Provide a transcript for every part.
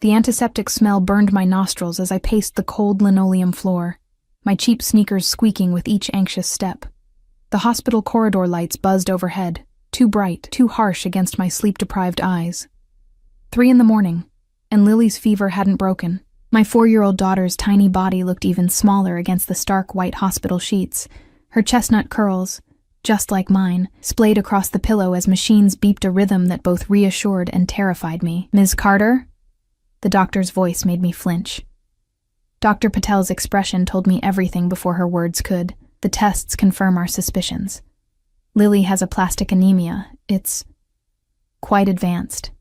The antiseptic smell burned my nostrils as I paced the cold linoleum floor, my cheap sneakers squeaking with each anxious step. The hospital corridor lights buzzed overhead, too bright, too harsh against my sleep-deprived eyes. 3 a.m, and Lily's fever hadn't broken. My 4-year-old daughter's tiny body looked even smaller against the stark white hospital sheets, her chestnut curls, just like mine, splayed across the pillow as machines beeped a rhythm that both reassured and terrified me. "Ms. Carter?" The doctor's voice made me flinch. Dr. Patel's expression told me everything before her words could. The tests confirm our suspicions. Lily has aplastic anemia. It's quite advanced.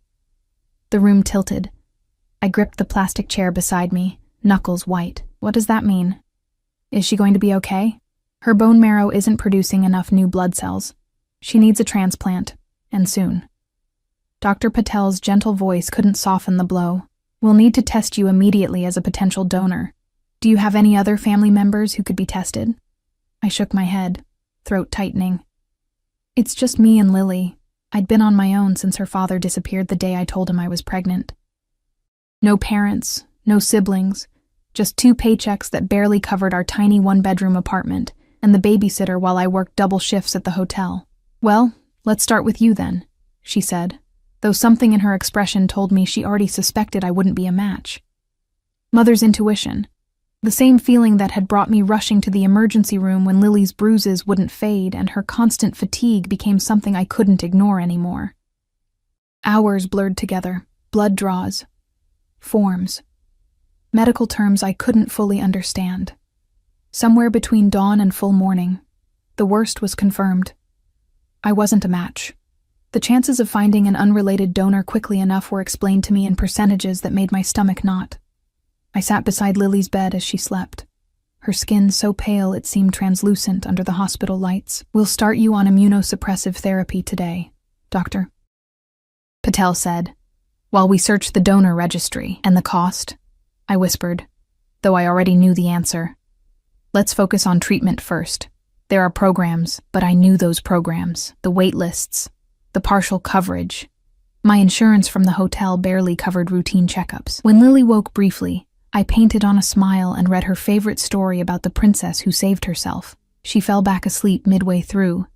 The room tilted. I gripped the plastic chair beside me, knuckles white. What does that mean? Is she going to be okay? Her bone marrow isn't producing enough new blood cells. She needs a transplant, and soon. Dr. Patel's gentle voice couldn't soften the blow. We'll need to test you immediately as a potential donor. Do you have any other family members who could be tested? I shook my head, throat tightening. It's just me and Lily. I'd been on my own since her father disappeared the day I told him I was pregnant. No parents, no siblings, just 2 paychecks that barely covered our tiny 1-bedroom apartment and the babysitter while I worked double shifts at the hotel. Well, let's start with you then, she said, though something in her expression told me she already suspected I wouldn't be a match. Mother's intuition. The same feeling that had brought me rushing to the emergency room when Lily's bruises wouldn't fade and her constant fatigue became something I couldn't ignore anymore. Hours blurred together, blood draws, forms, medical terms I couldn't fully understand. Somewhere between dawn and full morning, the worst was confirmed. I wasn't a match. The chances of finding an unrelated donor quickly enough were explained to me in percentages that made my stomach knot. I sat beside Lily's bed as she slept, her skin so pale it seemed translucent under the hospital lights. "We'll start you on immunosuppressive therapy today, Doctor," Patel said, "while we search the donor registry." "And the cost?" I whispered, though I already knew the answer. "Let's focus on treatment first. There are programs, but I knew those programs, the wait lists, the partial coverage. My insurance from the hotel barely covered routine checkups." When Lily woke briefly, I painted on a smile and read her favorite story about the princess who saved herself. She fell back asleep midway through,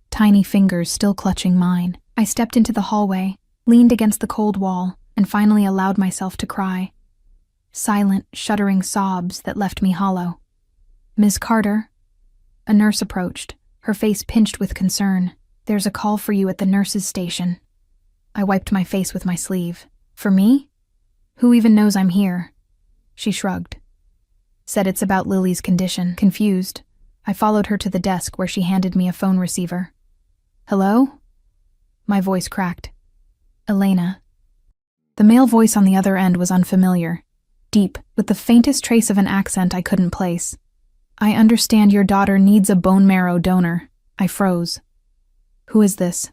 tiny fingers still clutching mine. I stepped into the hallway, leaned against the cold wall, and finally allowed myself to cry. Silent, shuddering sobs that left me hollow. "Ms. Carter?" A nurse approached, her face pinched with concern. "There's a call for you at the nurse's station." I wiped my face with my sleeve. "For me? Who even knows I'm here?" She shrugged. Said it's about Lily's condition. Confused, I followed her to the desk where she handed me a phone receiver. "Hello?" My voice cracked. "Elena." The male voice on the other end was unfamiliar, deep, with the faintest trace of an accent I couldn't place. "I understand your daughter needs a bone marrow donor." I froze. "Who is this?"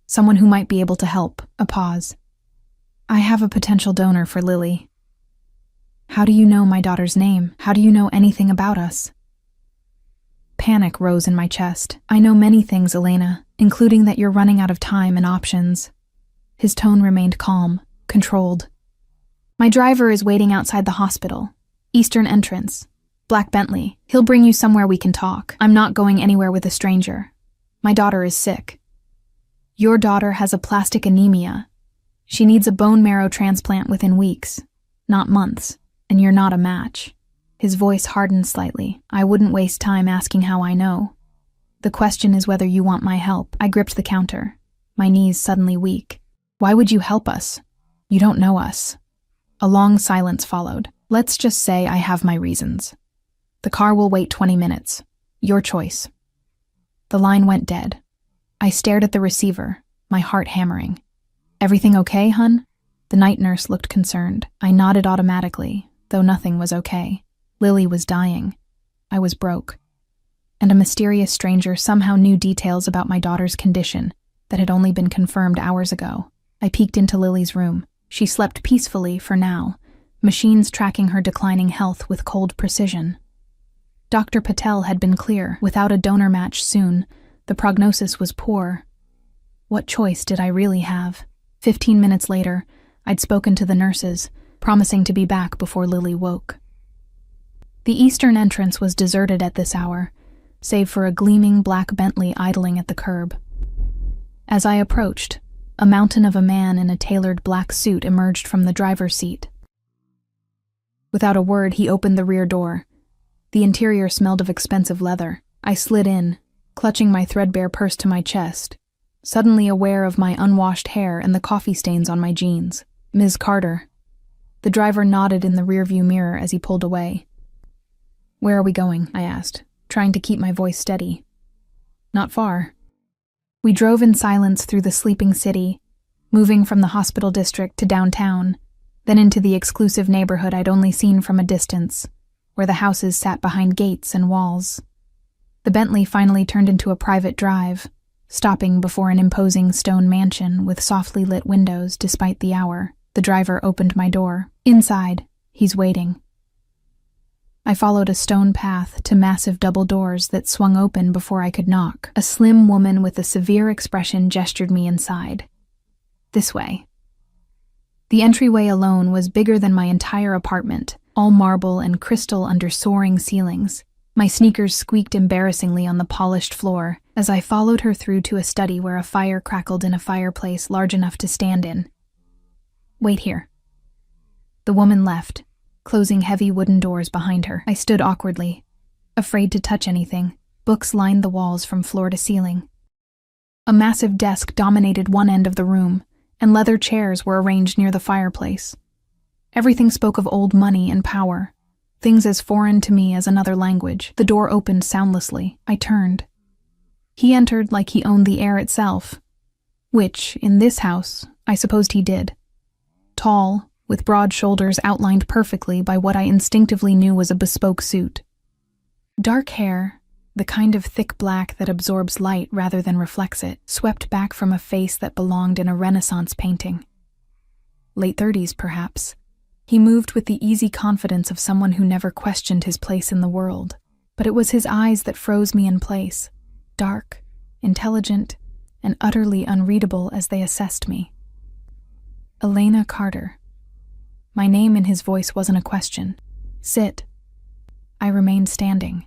"Someone who might be able to help." A pause. "I have a potential donor for Lily." "How do you know my daughter's name? How do you know anything about us?" Panic rose in my chest. "I know many things, Elena, including that you're running out of time and options." His tone remained calm, controlled. "My driver is waiting outside the hospital. Eastern entrance. Black Bentley. He'll bring you somewhere we can talk. I'm not going anywhere with a stranger. My daughter is sick." "Your daughter has aplastic anemia. She needs a bone marrow transplant within weeks, not months, and you're not a match." His voice hardened slightly. "I wouldn't waste time asking how I know. The question is whether you want my help." I gripped the counter, my knees suddenly weak. "Why would you help us? You don't know us." A long silence followed. "Let's just say I have my reasons. The car will wait 20 minutes. Your choice." The line went dead. I stared at the receiver, my heart hammering. "Everything okay, hun?" The night nurse looked concerned. I nodded automatically, though nothing was okay. Lily was dying. I was broke. And a mysterious stranger somehow knew details about my daughter's condition that had only been confirmed hours ago. I peeked into Lily's room. She slept peacefully for now, machines tracking her declining health with cold precision. Dr. Patel had been clear. Without a donor match soon, the prognosis was poor. What choice did I really have? 15 minutes later, I'd spoken to the nurses, promising to be back before Lily woke. The eastern entrance was deserted at this hour, save for a gleaming black Bentley idling at the curb. As I approached, a mountain of a man in a tailored black suit emerged from the driver's seat. Without a word, he opened the rear door. The interior smelled of expensive leather. I slid in, clutching my threadbare purse to my chest, suddenly aware of my unwashed hair and the coffee stains on my jeans. "Ms. Carter." The driver nodded in the rearview mirror as he pulled away. "Where are we going?" I asked, trying to keep my voice steady. "Not far." We drove in silence through the sleeping city, moving from the hospital district to downtown, then into the exclusive neighborhood I'd only seen from a distance, where the houses sat behind gates and walls. The Bentley finally turned into a private drive, stopping before an imposing stone mansion with softly lit windows despite the hour. The driver opened my door. "Inside, he's waiting." I followed a stone path to massive double doors that swung open before I could knock. A slim woman with a severe expression gestured me inside. "This way." The entryway alone was bigger than my entire apartment, all marble and crystal under soaring ceilings. My sneakers squeaked embarrassingly on the polished floor as I followed her through to a study where a fire crackled in a fireplace large enough to stand in. "Wait here." The woman left, closing heavy wooden doors behind her. I stood awkwardly, afraid to touch anything. Books lined the walls from floor to ceiling. A massive desk dominated one end of the room, and leather chairs were arranged near the fireplace. Everything spoke of old money and power, things as foreign to me as another language. The door opened soundlessly. I turned. He entered like he owned the air itself, which, in this house, I supposed he did. Tall, with broad shoulders outlined perfectly by what I instinctively knew was a bespoke suit. Dark hair, the kind of thick black that absorbs light rather than reflects it, swept back from a face that belonged in a Renaissance painting. Late 30s, perhaps. He moved with the easy confidence of someone who never questioned his place in the world. But it was his eyes that froze me in place, dark, intelligent, and utterly unreadable as they assessed me. Elena Carter. My name in his voice wasn't a question. "Sit." I remained standing.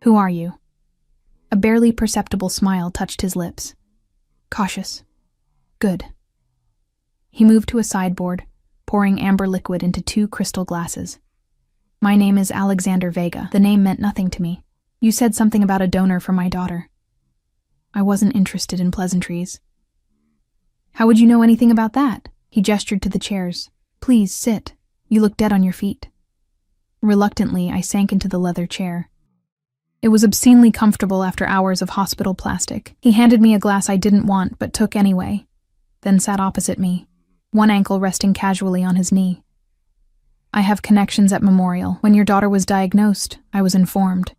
"Who are you?" A barely perceptible smile touched his lips. "Cautious." "Good." He moved to a sideboard, pouring amber liquid into 2 crystal glasses. "My name is Alexander Vega." The name meant nothing to me. "You said something about a donor for my daughter." I wasn't interested in pleasantries. "How would you know anything about that?" He gestured to the chairs. "Please, sit. You look dead on your feet." Reluctantly, I sank into the leather chair. It was obscenely comfortable after hours of hospital plastic. He handed me a glass I didn't want but took anyway, then sat opposite me, one ankle resting casually on his knee. "I have connections at Memorial. When your daughter was diagnosed, I was informed."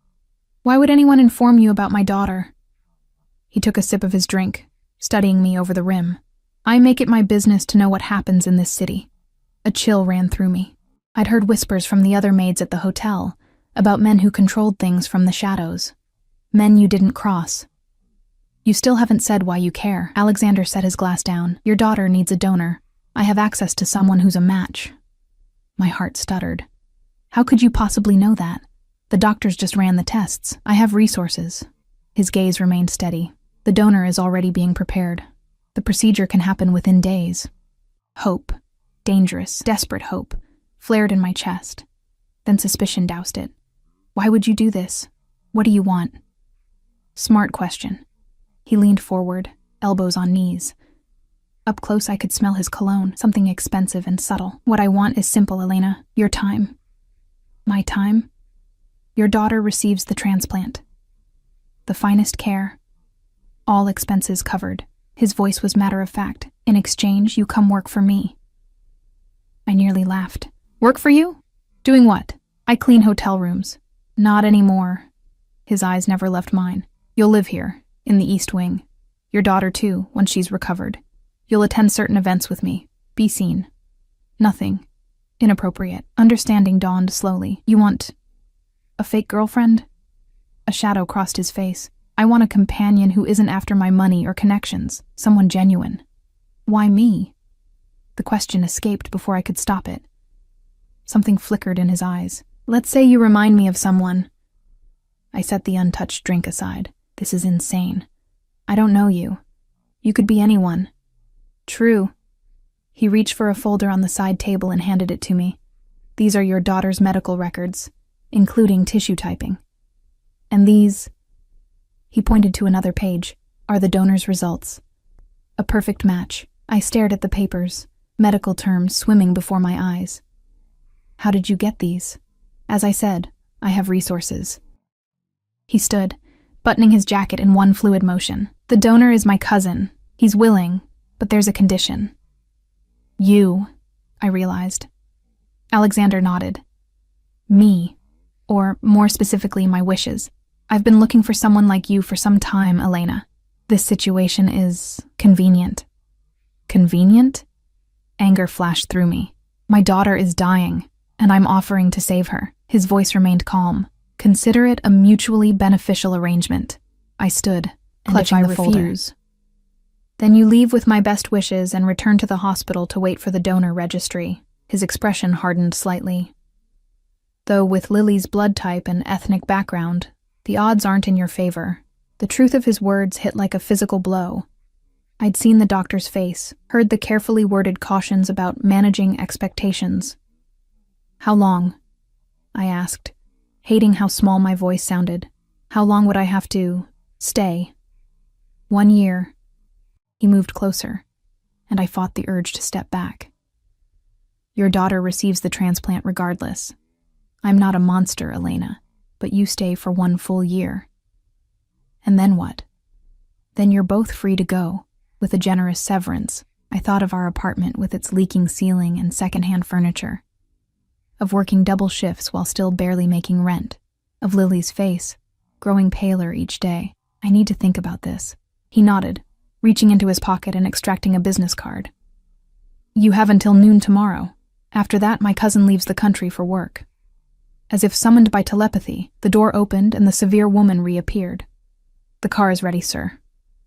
"Why would anyone inform you about my daughter?" He took a sip of his drink, studying me over the rim. "I make it my business to know what happens in this city." A chill ran through me. I'd heard whispers from the other maids at the hotel about men who controlled things from the shadows. Men you didn't cross. "You still haven't said why you care." Alexander set his glass down. "Your daughter needs a donor. I have access to someone who's a match." My heart stuttered. "How could you possibly know that? The doctors just ran the tests. I have resources." His gaze remained steady. "The donor is already being prepared. The procedure can happen within days." Hope, dangerous, desperate hope, flared in my chest. Then suspicion doused it. "Why would you do this? What do you want?" Smart question. He leaned forward, elbows on knees. Up close I could smell his cologne, something expensive and subtle. "What I want is simple, Elena. Your time." "My time?" "Your daughter receives the transplant. The finest care. All expenses covered." His voice was matter-of-fact. "In exchange, you come work for me." I nearly laughed. "Work for you? Doing what?" "I clean hotel rooms." "Not anymore." His eyes never left mine. "You'll live here, in the East Wing. Your daughter, too, once she's recovered. You'll attend certain events with me. Be seen. Nothing inappropriate." Understanding dawned slowly. "You want a fake girlfriend?" A shadow crossed his face. "I want a companion who isn't after my money or connections. Someone genuine." "Why me?" The question escaped before I could stop it. Something flickered in his eyes. Let's say you remind me of someone. I set the untouched drink aside. This is insane. I don't know you. You could be anyone. True. He reached for a folder on the side table and handed it to me. These are your daughter's medical records, including tissue typing. And these, he pointed to another page, are the donor's results. A perfect match. I stared at the papers, medical terms swimming before my eyes. How did you get these? As I said, I have resources. He stood, buttoning his jacket in one fluid motion. The donor is my cousin. He's willing, but there's a condition. You, I realized. Alexander nodded. Me, or more specifically, my wishes. I've been looking for someone like you for some time, Elena. This situation is convenient. Convenient? Anger flashed through me. My daughter is dying, and I'm offering to save her. His voice remained calm. Consider it a mutually beneficial arrangement. I stood, clutching the folder. Then you leave with my best wishes and return to the hospital to wait for the donor registry. His expression hardened slightly. Though with Lily's blood type and ethnic background, the odds aren't in your favor. The truth of his words hit like a physical blow. I'd seen the doctor's face, heard the carefully worded cautions about managing expectations. How long? I asked, hating how small my voice sounded. How long would I have to stay? 1 year. He moved closer, and I fought the urge to step back. Your daughter receives the transplant regardless. I'm not a monster, Elena, but you stay for 1 full year. And then what? Then you're both free to go, with a generous severance. I thought of our apartment with its leaking ceiling and secondhand furniture. Of working double shifts while still barely making rent. Of Lily's face, growing paler each day. I need to think about this. He nodded, reaching into his pocket and extracting a business card. You have until noon tomorrow. After that, my cousin leaves the country for work. As if summoned by telepathy, the door opened and the severe woman reappeared. The car is ready, sir.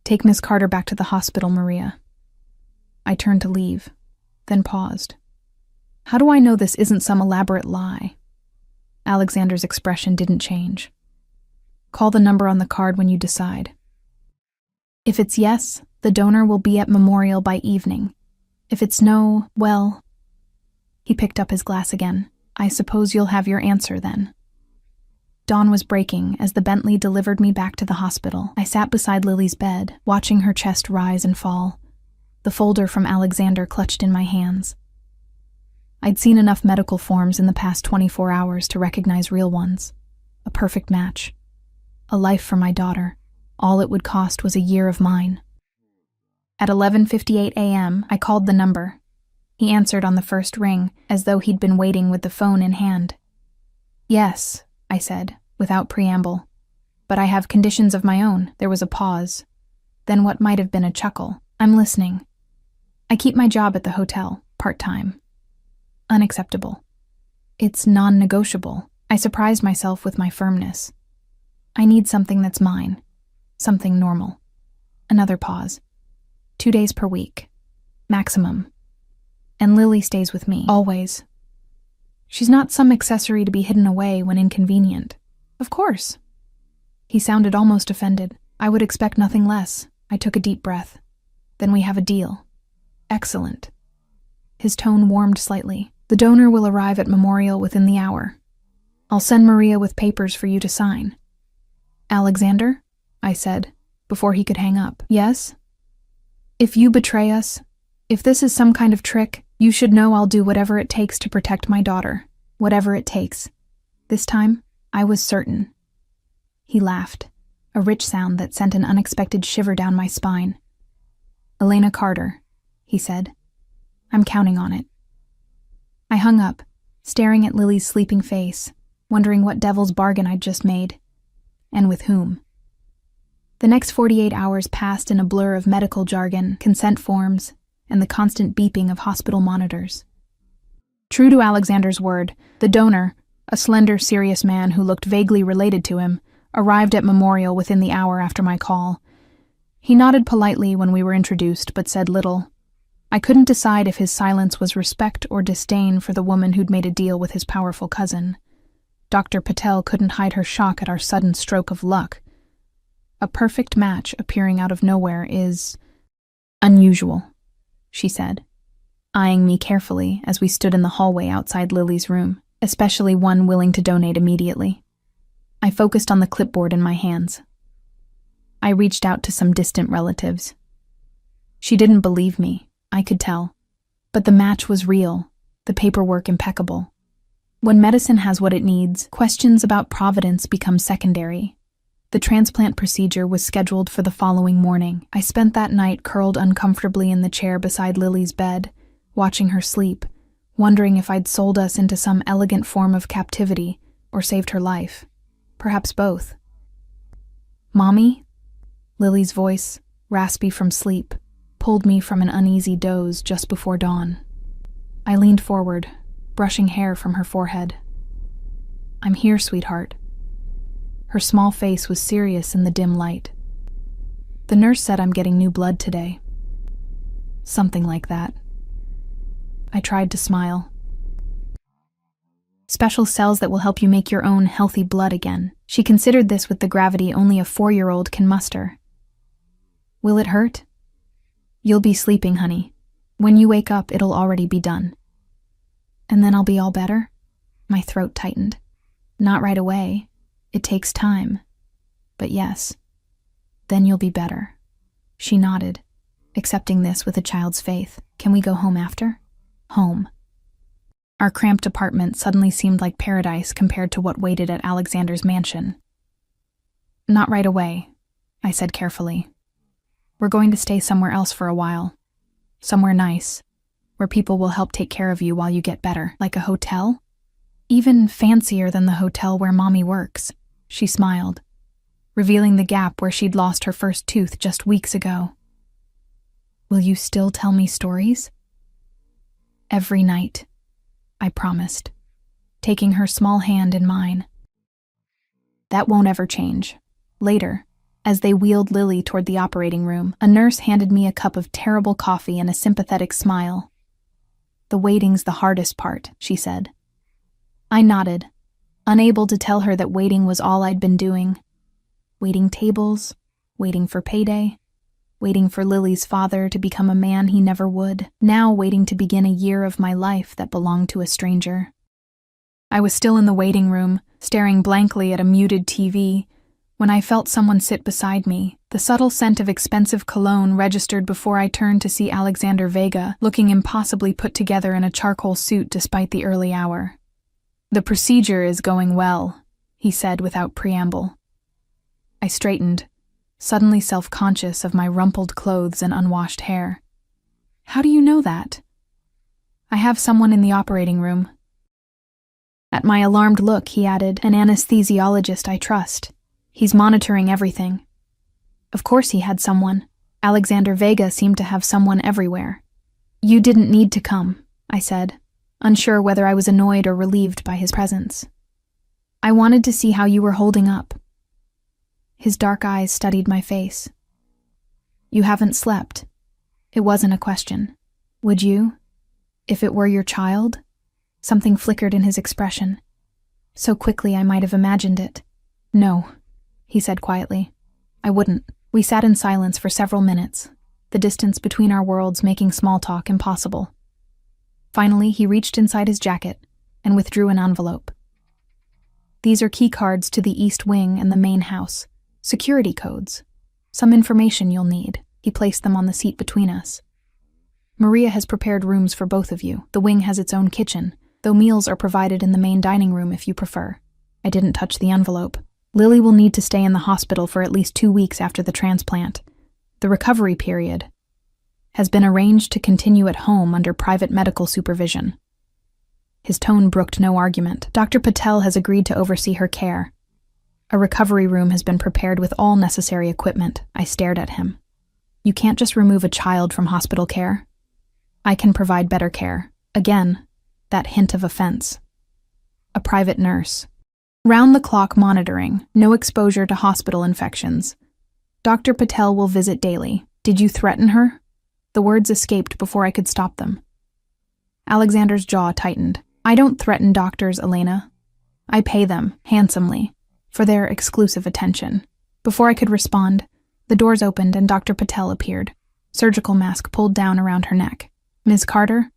Take Miss Carter back to the hospital, Maria. I turned to leave, then paused. How do I know this isn't some elaborate lie? Alexander's expression didn't change. Call the number on the card when you decide. If it's yes, the donor will be at Memorial by evening. If it's no, well... He picked up his glass again. I suppose you'll have your answer then. Dawn was breaking as the Bentley delivered me back to the hospital. I sat beside Lily's bed, watching her chest rise and fall, the folder from Alexander clutched in my hands. I'd seen enough medical forms in the past 24 hours to recognize real ones. A perfect match. A life for my daughter. All it would cost was a year of mine. At 11:58 a.m., I called the number. He answered on the first ring, as though he'd been waiting with the phone in hand. Yes, I said, without preamble. But I have conditions of my own. There was a pause. Then what might have been a chuckle. I'm listening. I keep my job at the hotel, part-time. Unacceptable. It's non-negotiable. I surprised myself with my firmness. I need something that's mine. Something normal. Another pause. 2 days per week. Maximum. And Lily stays with me, always. She's not some accessory to be hidden away when inconvenient. Of course. He sounded almost offended. I would expect nothing less. I took a deep breath. Then we have a deal. Excellent. His tone warmed slightly. The donor will arrive at Memorial within the hour. I'll send Maria with papers for you to sign. Alexander? I said, before he could hang up. Yes? If you betray us, if this is some kind of trick, you should know I'll do whatever it takes to protect my daughter. Whatever it takes. This time, I was certain. He laughed, a rich sound that sent an unexpected shiver down my spine. Elena Carter, he said. I'm counting on it. I hung up, staring at Lily's sleeping face, wondering what devil's bargain I'd just made. And with whom. The next 48 hours passed in a blur of medical jargon, consent forms, and the constant beeping of hospital monitors. True to Alexander's word, the donor, a slender, serious man who looked vaguely related to him, arrived at Memorial within the hour after my call. He nodded politely when we were introduced, but said little. I couldn't decide if his silence was respect or disdain for the woman who'd made a deal with his powerful cousin. Dr. Patel couldn't hide her shock at our sudden stroke of luck. A perfect match appearing out of nowhere is unusual, she said, eyeing me carefully as we stood in the hallway outside Lily's room, especially one willing to donate immediately. I focused on the clipboard in my hands. I reached out to some distant relatives. She didn't believe me, I could tell. But the match was real, the paperwork impeccable. When medicine has what it needs, questions about providence become secondary. The transplant procedure was scheduled for the following morning. I spent that night curled uncomfortably in the chair beside Lily's bed, watching her sleep, wondering if I'd sold us into some elegant form of captivity or saved her life. Perhaps both. "Mommy?" Lily's voice, raspy from sleep, pulled me from an uneasy doze just before dawn. I leaned forward, brushing hair from her forehead. "I'm here, sweetheart." Her small face was serious in the dim light. "The nurse said I'm getting new blood today." Something like that. I tried to smile. "Special cells that will help you make your own healthy blood again." She considered this with the gravity only a 4-year-old can muster. "Will it hurt?" "You'll be sleeping, honey. When you wake up, it'll already be done." "And then I'll be all better?" My throat tightened. "Not right away. It takes time. But yes, then you'll be better." She nodded, accepting this with a child's faith. "Can we go home after?" Home. Our cramped apartment suddenly seemed like paradise compared to what waited at Alexander's mansion. "Not right away," I said carefully. "We're going to stay somewhere else for a while. Somewhere nice, where people will help take care of you while you get better. Like a hotel? Even fancier than the hotel where Mommy works." She smiled, revealing the gap where she'd lost her first tooth just weeks ago. "Will you still tell me stories?" "Every night," I promised, taking her small hand in mine. "That won't ever change." Later, as they wheeled Lily toward the operating room, a nurse handed me a cup of terrible coffee and a sympathetic smile. "The waiting's the hardest part," she said. I nodded, unable to tell her that waiting was all I'd been doing. Waiting tables, waiting for payday, waiting for Lily's father to become a man he never would, now waiting to begin a year of my life that belonged to a stranger. I was still in the waiting room, staring blankly at a muted TV, when I felt someone sit beside me. The subtle scent of expensive cologne registered before I turned to see Alexander Vega, looking impossibly put together in a charcoal suit despite the early hour. "The procedure is going well," he said without preamble. I straightened, suddenly self-conscious of my rumpled clothes and unwashed hair. "How do you know that?" "I have someone in the operating room." At my alarmed look, he added, "An anesthesiologist I trust. He's monitoring everything." Of course he had someone. Alexander Vega seemed to have someone everywhere. "You didn't need to come," I said, unsure whether I was annoyed or relieved by his presence. "I wanted to see how you were holding up." His dark eyes studied my face. "You haven't slept." It wasn't a question. "Would you? If it were your child?" Something flickered in his expression. So quickly I might have imagined it. "No," he said quietly. "I wouldn't." We sat in silence for several minutes, the distance between our worlds making small talk impossible. Finally, he reached inside his jacket and withdrew an envelope. "These are key cards to the East Wing and the main house. Security codes. Some information you'll need." He placed them on the seat between us. "Maria has prepared rooms for both of you. The wing has its own kitchen, though meals are provided in the main dining room if you prefer." I didn't touch the envelope. "Lily will need to stay in the hospital for at least 2 weeks after the transplant. The recovery period has been arranged to continue at home under private medical supervision." His tone brooked no argument. "Dr. Patel has agreed to oversee her care. A recovery room has been prepared with all necessary equipment." I stared at him. "You can't just remove a child from hospital care." "I can provide better care." Again, that hint of offense. "A private nurse. Round-the-clock monitoring, no exposure to hospital infections. Dr. Patel will visit daily." "Did you threaten her?" The words escaped before I could stop them. Alexander's jaw tightened. I don't threaten doctors, Elena. I pay them, handsomely, for their exclusive attention. Before I could respond, the doors opened and Dr. Patel appeared, surgical mask pulled down around her neck. Ms. Carter?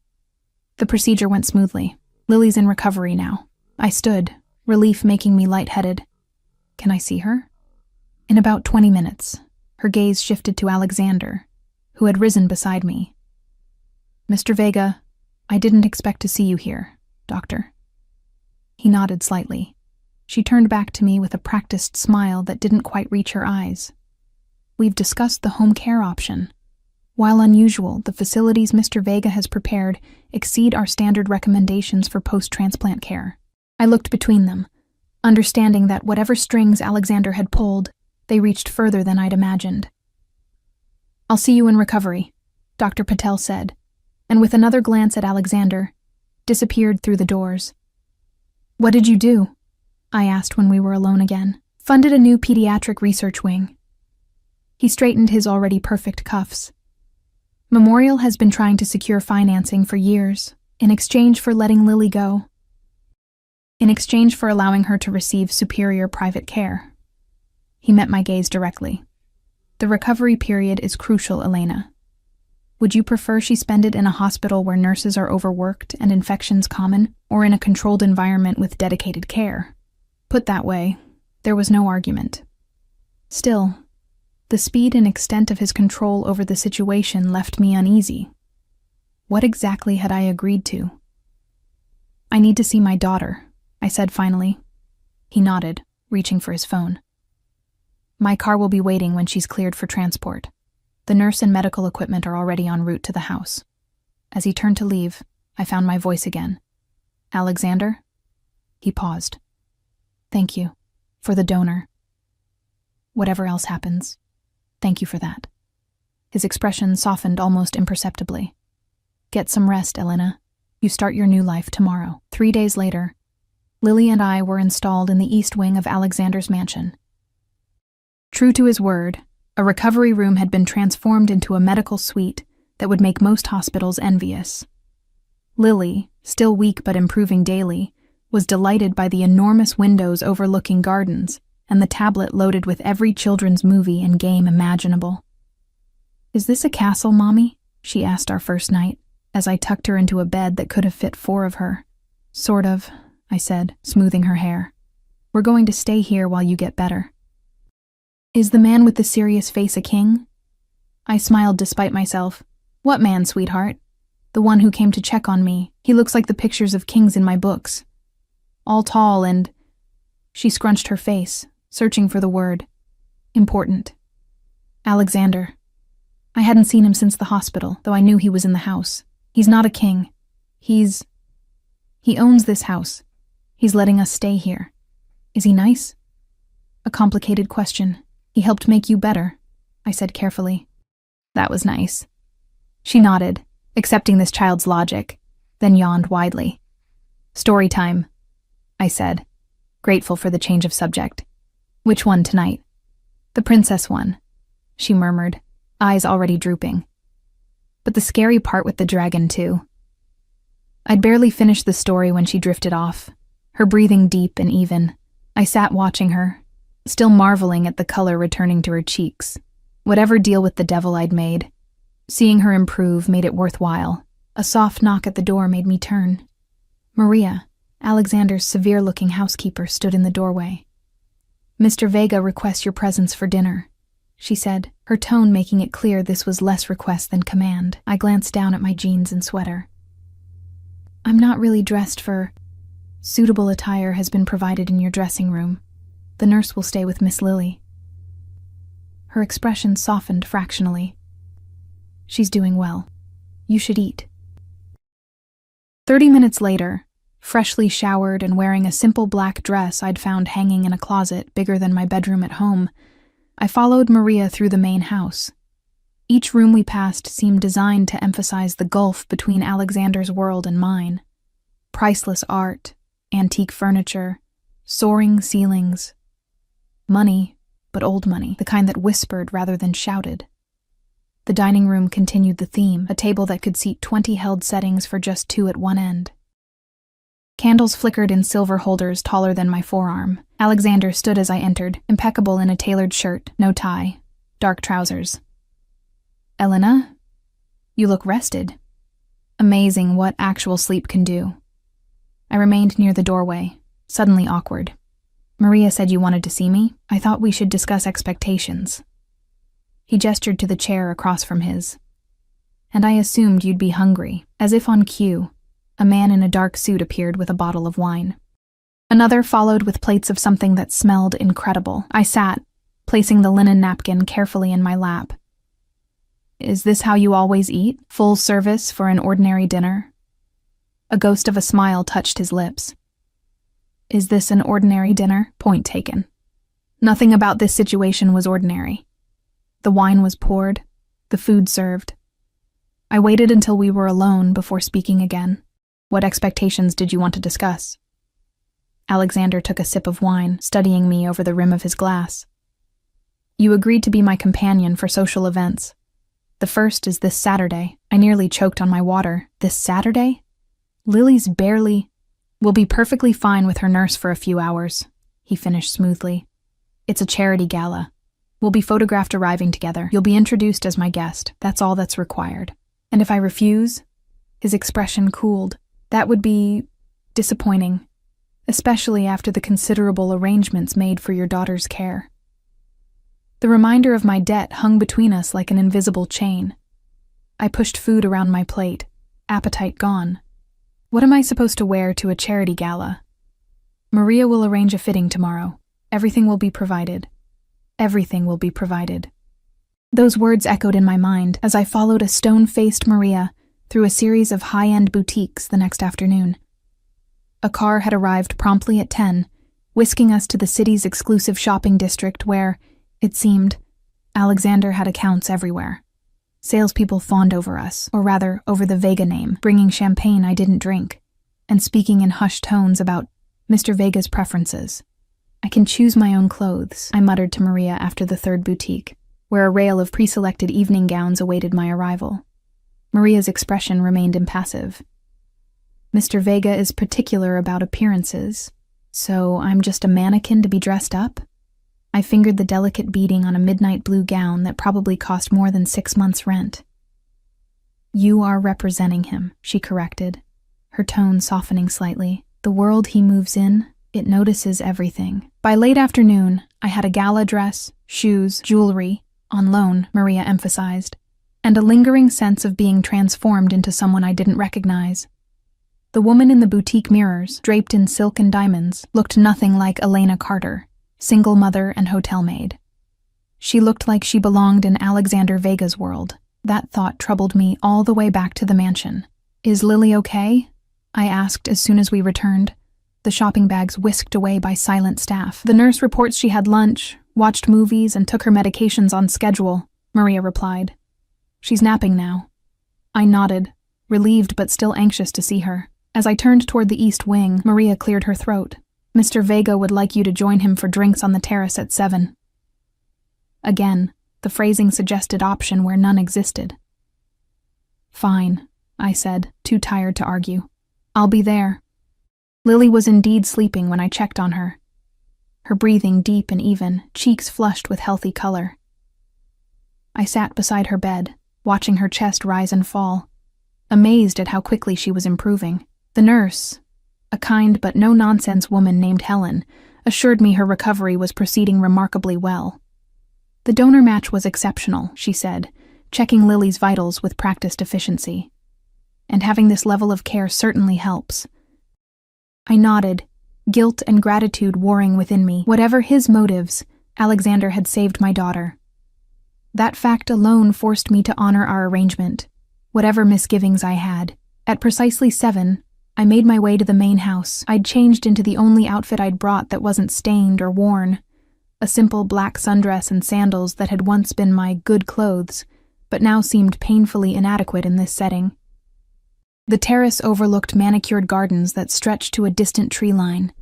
The procedure went smoothly. Lily's in recovery now. I stood, relief making me lightheaded. Can I see her? In about 20 minutes, her gaze shifted to Alexander, who had risen beside me. Mr. Vega, I didn't expect to see you here, Doctor. He nodded slightly. She turned back to me with a practiced smile that didn't quite reach her eyes. We've discussed the home care option. While unusual, the facilities Mr. Vega has prepared exceed our standard recommendations for post-transplant care. I looked between them, understanding that whatever strings Alexander had pulled, they reached further than I'd imagined. I'll see you in recovery, Dr. Patel said, and with another glance at Alexander, disappeared through the doors. What did you do? I asked when we were alone again. Funded a new pediatric research wing. He straightened his already perfect cuffs. Memorial has been trying to secure financing for years, in exchange for letting Lily go. In exchange for allowing her to receive superior private care. He met my gaze directly. The recovery period is crucial, Elena. Would you prefer she spend it in a hospital where nurses are overworked and infections common, or in a controlled environment with dedicated care? Put that way, there was no argument. Still, the speed and extent of his control over the situation left me uneasy. What exactly had I agreed to? I need to see my daughter, I said finally. He nodded, reaching for his phone. My car will be waiting when she's cleared for transport. The nurse and medical equipment are already en route to the house. As he turned to leave, I found my voice again. Alexander? He paused. Thank you. For the donor. Whatever else happens, thank you for that. His expression softened almost imperceptibly. Get some rest, Elena. You start your new life tomorrow. 3 days later, Lily and I were installed in the east wing of Alexander's mansion. True to his word, a recovery room had been transformed into a medical suite that would make most hospitals envious. Lily, still weak but improving daily, was delighted by the enormous windows overlooking gardens and the tablet loaded with every children's movie and game imaginable. Is this a castle, Mommy? She asked our first night, as I tucked her into a bed that could have fit 4 of her. Sort of, I said, smoothing her hair. We're going to stay here while you get better. Is the man with the serious face a king? I smiled despite myself. What man, sweetheart? The one who came to check on me. He looks like the pictures of kings in my books. All tall and... She scrunched her face, searching for the word. Important. Alexander. I hadn't seen him since the hospital, though I knew he was in the house. He's not a king. He owns this house. He's letting us stay here. Is he nice? A complicated question. He helped make you better, I said carefully. That was nice. She nodded, accepting this child's logic, then yawned widely. Story time, I said, grateful for the change of subject. Which one tonight? The princess one, she murmured, eyes already drooping. But the scary part with the dragon, too. I'd barely finished the story when she drifted off, her breathing deep and even. I sat watching her, still marveling at the color returning to her cheeks. Whatever deal with the devil I'd made, seeing her improve made it worthwhile. A soft knock at the door made me turn. Maria, Alexander's severe-looking housekeeper, stood in the doorway. Mr. Vega requests your presence for dinner, she said, her tone making it clear this was less request than command. I glanced down at my jeans and sweater. I'm not really dressed for... Suitable attire has been provided in your dressing room. The nurse will stay with Miss Lily. Her expression softened fractionally. She's doing well. You should eat. 30 minutes later, freshly showered and wearing a simple black dress I'd found hanging in a closet bigger than my bedroom at home, I followed Maria through the main house. Each room we passed seemed designed to emphasize the gulf between Alexander's world and mine. Priceless art, antique furniture, soaring ceilings. Money, but old money, the kind that whispered rather than shouted. The dining room continued the theme, a table that could seat 20 held settings for just 2 at one end. Candles flickered in silver holders taller than my forearm. Alexander stood as I entered, impeccable in a tailored shirt, no tie, dark trousers. "Elena, you look rested." Amazing what actual sleep can do. I remained near the doorway, suddenly awkward. "Maria said you wanted to see me. I thought we should discuss expectations." He gestured to the chair across from his. "And I assumed you'd be hungry." As if on cue, a man in a dark suit appeared with a bottle of wine. Another followed with plates of something that smelled incredible. I sat, placing the linen napkin carefully in my lap. "Is this how you always eat? Full service for an ordinary dinner?" A ghost of a smile touched his lips. "Is this an ordinary dinner?" Point taken. Nothing about this situation was ordinary. The wine was poured, the food served. I waited until we were alone before speaking again. "What expectations did you want to discuss?" Alexander took a sip of wine, studying me over the rim of his glass. "You agreed to be my companion for social events. The first is this Saturday." I nearly choked on my water. "This Saturday? Lily's barely—" "Will be perfectly fine with her nurse for a few hours," he finished smoothly. "It's a charity gala. We'll be photographed arriving together. You'll be introduced as my guest. That's all that's required. And if I refuse?" His expression cooled. "That would be disappointing, especially after the considerable arrangements made for your daughter's care." The reminder of my debt hung between us like an invisible chain. I pushed food around my plate, appetite gone. "What am I supposed to wear to a charity gala?" "Maria will arrange a fitting tomorrow. Everything will be provided. Everything will be provided." Those words echoed in my mind as I followed a stone-faced Maria through a series of high-end boutiques the next afternoon. A car had arrived promptly at 10, whisking us to the city's exclusive shopping district where, it seemed, Alexander had accounts everywhere. Salespeople fawned over us, or rather, over the Vega name, bringing champagne I didn't drink, and speaking in hushed tones about Mr. Vega's preferences. "I can choose my own clothes," I muttered to Maria after the third boutique, where a rail of pre-selected evening gowns awaited my arrival. Maria's expression remained impassive. "Mr. Vega is particular about appearances, so I'm just a mannequin to be dressed up?" I fingered the delicate beading on a midnight blue gown that probably cost more than 6 months' rent. "You are representing him," she corrected, her tone softening slightly. "The world he moves in, it notices everything." By late afternoon, I had a gala dress, shoes, jewelry, on loan, Maria emphasized, and a lingering sense of being transformed into someone I didn't recognize. The woman in the boutique mirrors, draped in silk and diamonds, looked nothing like Elena Carter, single mother and hotel maid. She looked like she belonged in Alexander Vega's world. That thought troubled me all the way back to the mansion. "Is Lily okay?" I asked as soon as we returned, the shopping bags whisked away by silent staff. "The nurse reports she had lunch, watched movies, and took her medications on schedule," Maria replied. "She's napping now." I nodded, relieved but still anxious to see her. As I turned toward the east wing, Maria cleared her throat. "Mr. Vega would like you to join him for drinks on the terrace at 7. Again, the phrasing suggested option where none existed. "Fine," I said, too tired to argue. "I'll be there." Lily was indeed sleeping when I checked on her. Her breathing deep and even, cheeks flushed with healthy color. I sat beside her bed, watching her chest rise and fall, amazed at how quickly she was improving. The nurse, a kind but no-nonsense woman named Helen, assured me her recovery was proceeding remarkably well. "The donor match was exceptional," she said, checking Lily's vitals with practiced efficiency. "And having this level of care certainly helps." I nodded, guilt and gratitude warring within me. Whatever his motives, Alexander had saved my daughter. That fact alone forced me to honor our arrangement, whatever misgivings I had. At precisely 7, I made my way to the main house. I'd changed into the only outfit I'd brought that wasn't stained or worn, a simple black sundress and sandals that had once been my good clothes, but now seemed painfully inadequate in this setting. The terrace overlooked manicured gardens that stretched to a distant tree line.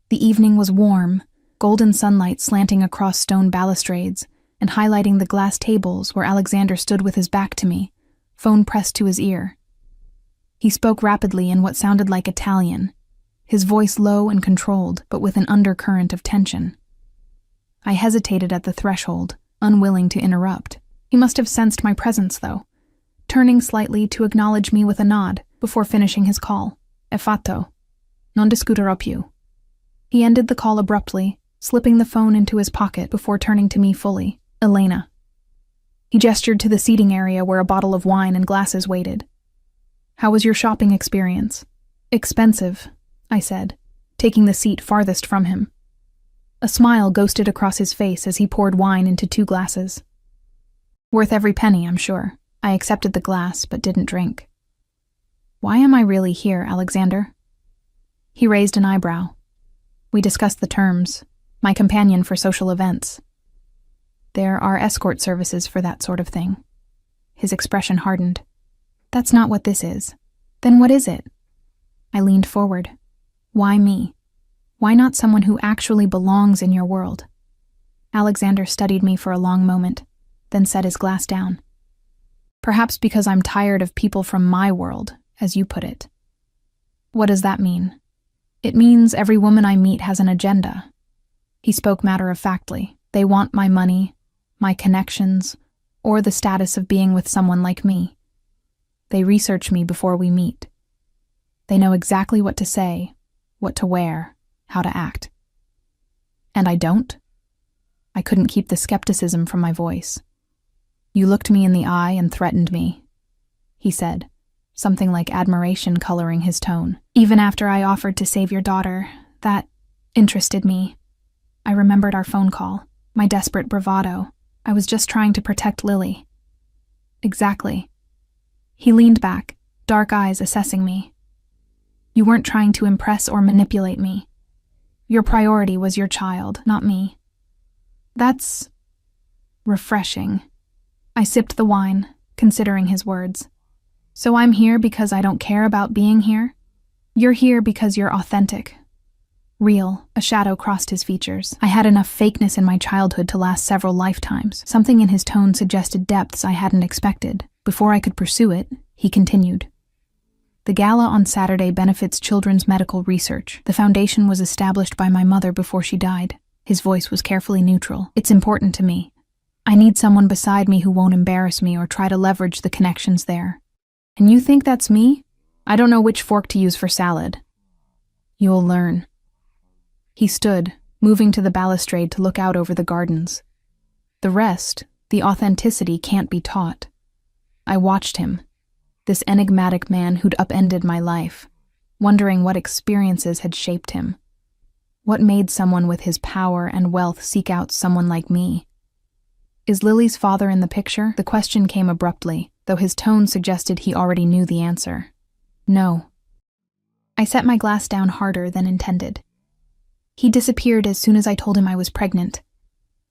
The evening was warm, golden sunlight slanting across stone balustrades, and highlighting the glass tables where Alexander stood with his back to me, phone pressed to his ear. He spoke rapidly in what sounded like Italian, his voice low and controlled, but with an undercurrent of tension. I hesitated at the threshold, unwilling to interrupt. He must have sensed my presence, though, turning slightly to acknowledge me with a nod before finishing his call. "È fatto. Non discuterò più." He ended the call abruptly, slipping the phone into his pocket before turning to me fully. "Elena." He gestured to the seating area where a bottle of wine and glasses waited. "How was your shopping experience?" "Expensive," I said, taking the seat farthest from him. A smile ghosted across his face as he poured wine into 2 glasses. "Worth every penny, I'm sure." I accepted the glass, but didn't drink. "Why am I really here, Alexander?" He raised an eyebrow. We discussed the terms. My companion for social events. "There are escort services for that sort of thing." His expression hardened. "That's not what this is." "Then what is it?" I leaned forward. "Why me? Why not someone who actually belongs in your world?" Alexander studied me for a long moment, then set his glass down. "Perhaps because I'm tired of people from my world, as you put it." "What does that mean?" "It means every woman I meet has an agenda." He spoke matter-of-factly. "They want my money, my connections, or the status of being with someone like me. They research me before we meet. They know exactly what to say, what to wear, how to act." "And I don't?" I couldn't keep the skepticism from my voice. "You looked me in the eye and threatened me," he said, something like admiration coloring his tone. "Even after I offered to save your daughter, that interested me. I remembered our phone call, my desperate bravado. I was just trying to protect Lily." "Exactly." He leaned back, dark eyes assessing me. "You weren't trying to impress or manipulate me. Your priority was your child, not me." "That's refreshing." I sipped the wine, considering his words. "So I'm here because I don't care about being here? You're here because you're authentic." Real, a shadow crossed his features. I had enough fakeness in my childhood to last several lifetimes. Something in his tone suggested depths I hadn't expected. Before I could pursue it, he continued. "The gala on Saturday benefits children's medical research. The foundation was established by my mother before she died." His voice was carefully neutral. "It's important to me. I need someone beside me who won't embarrass me or try to leverage the connections there." "And you think that's me? I don't know which fork to use for salad." "You'll learn." He stood, moving to the balustrade to look out over the gardens. The rest, the authenticity, can't be taught. I watched him, this enigmatic man who'd upended my life, wondering what experiences had shaped him. What made someone with his power and wealth seek out someone like me? "Is Lily's father in the picture?" The question came abruptly, though his tone suggested he already knew the answer. "No." I set my glass down harder than intended. He disappeared as soon as I told him I was pregnant.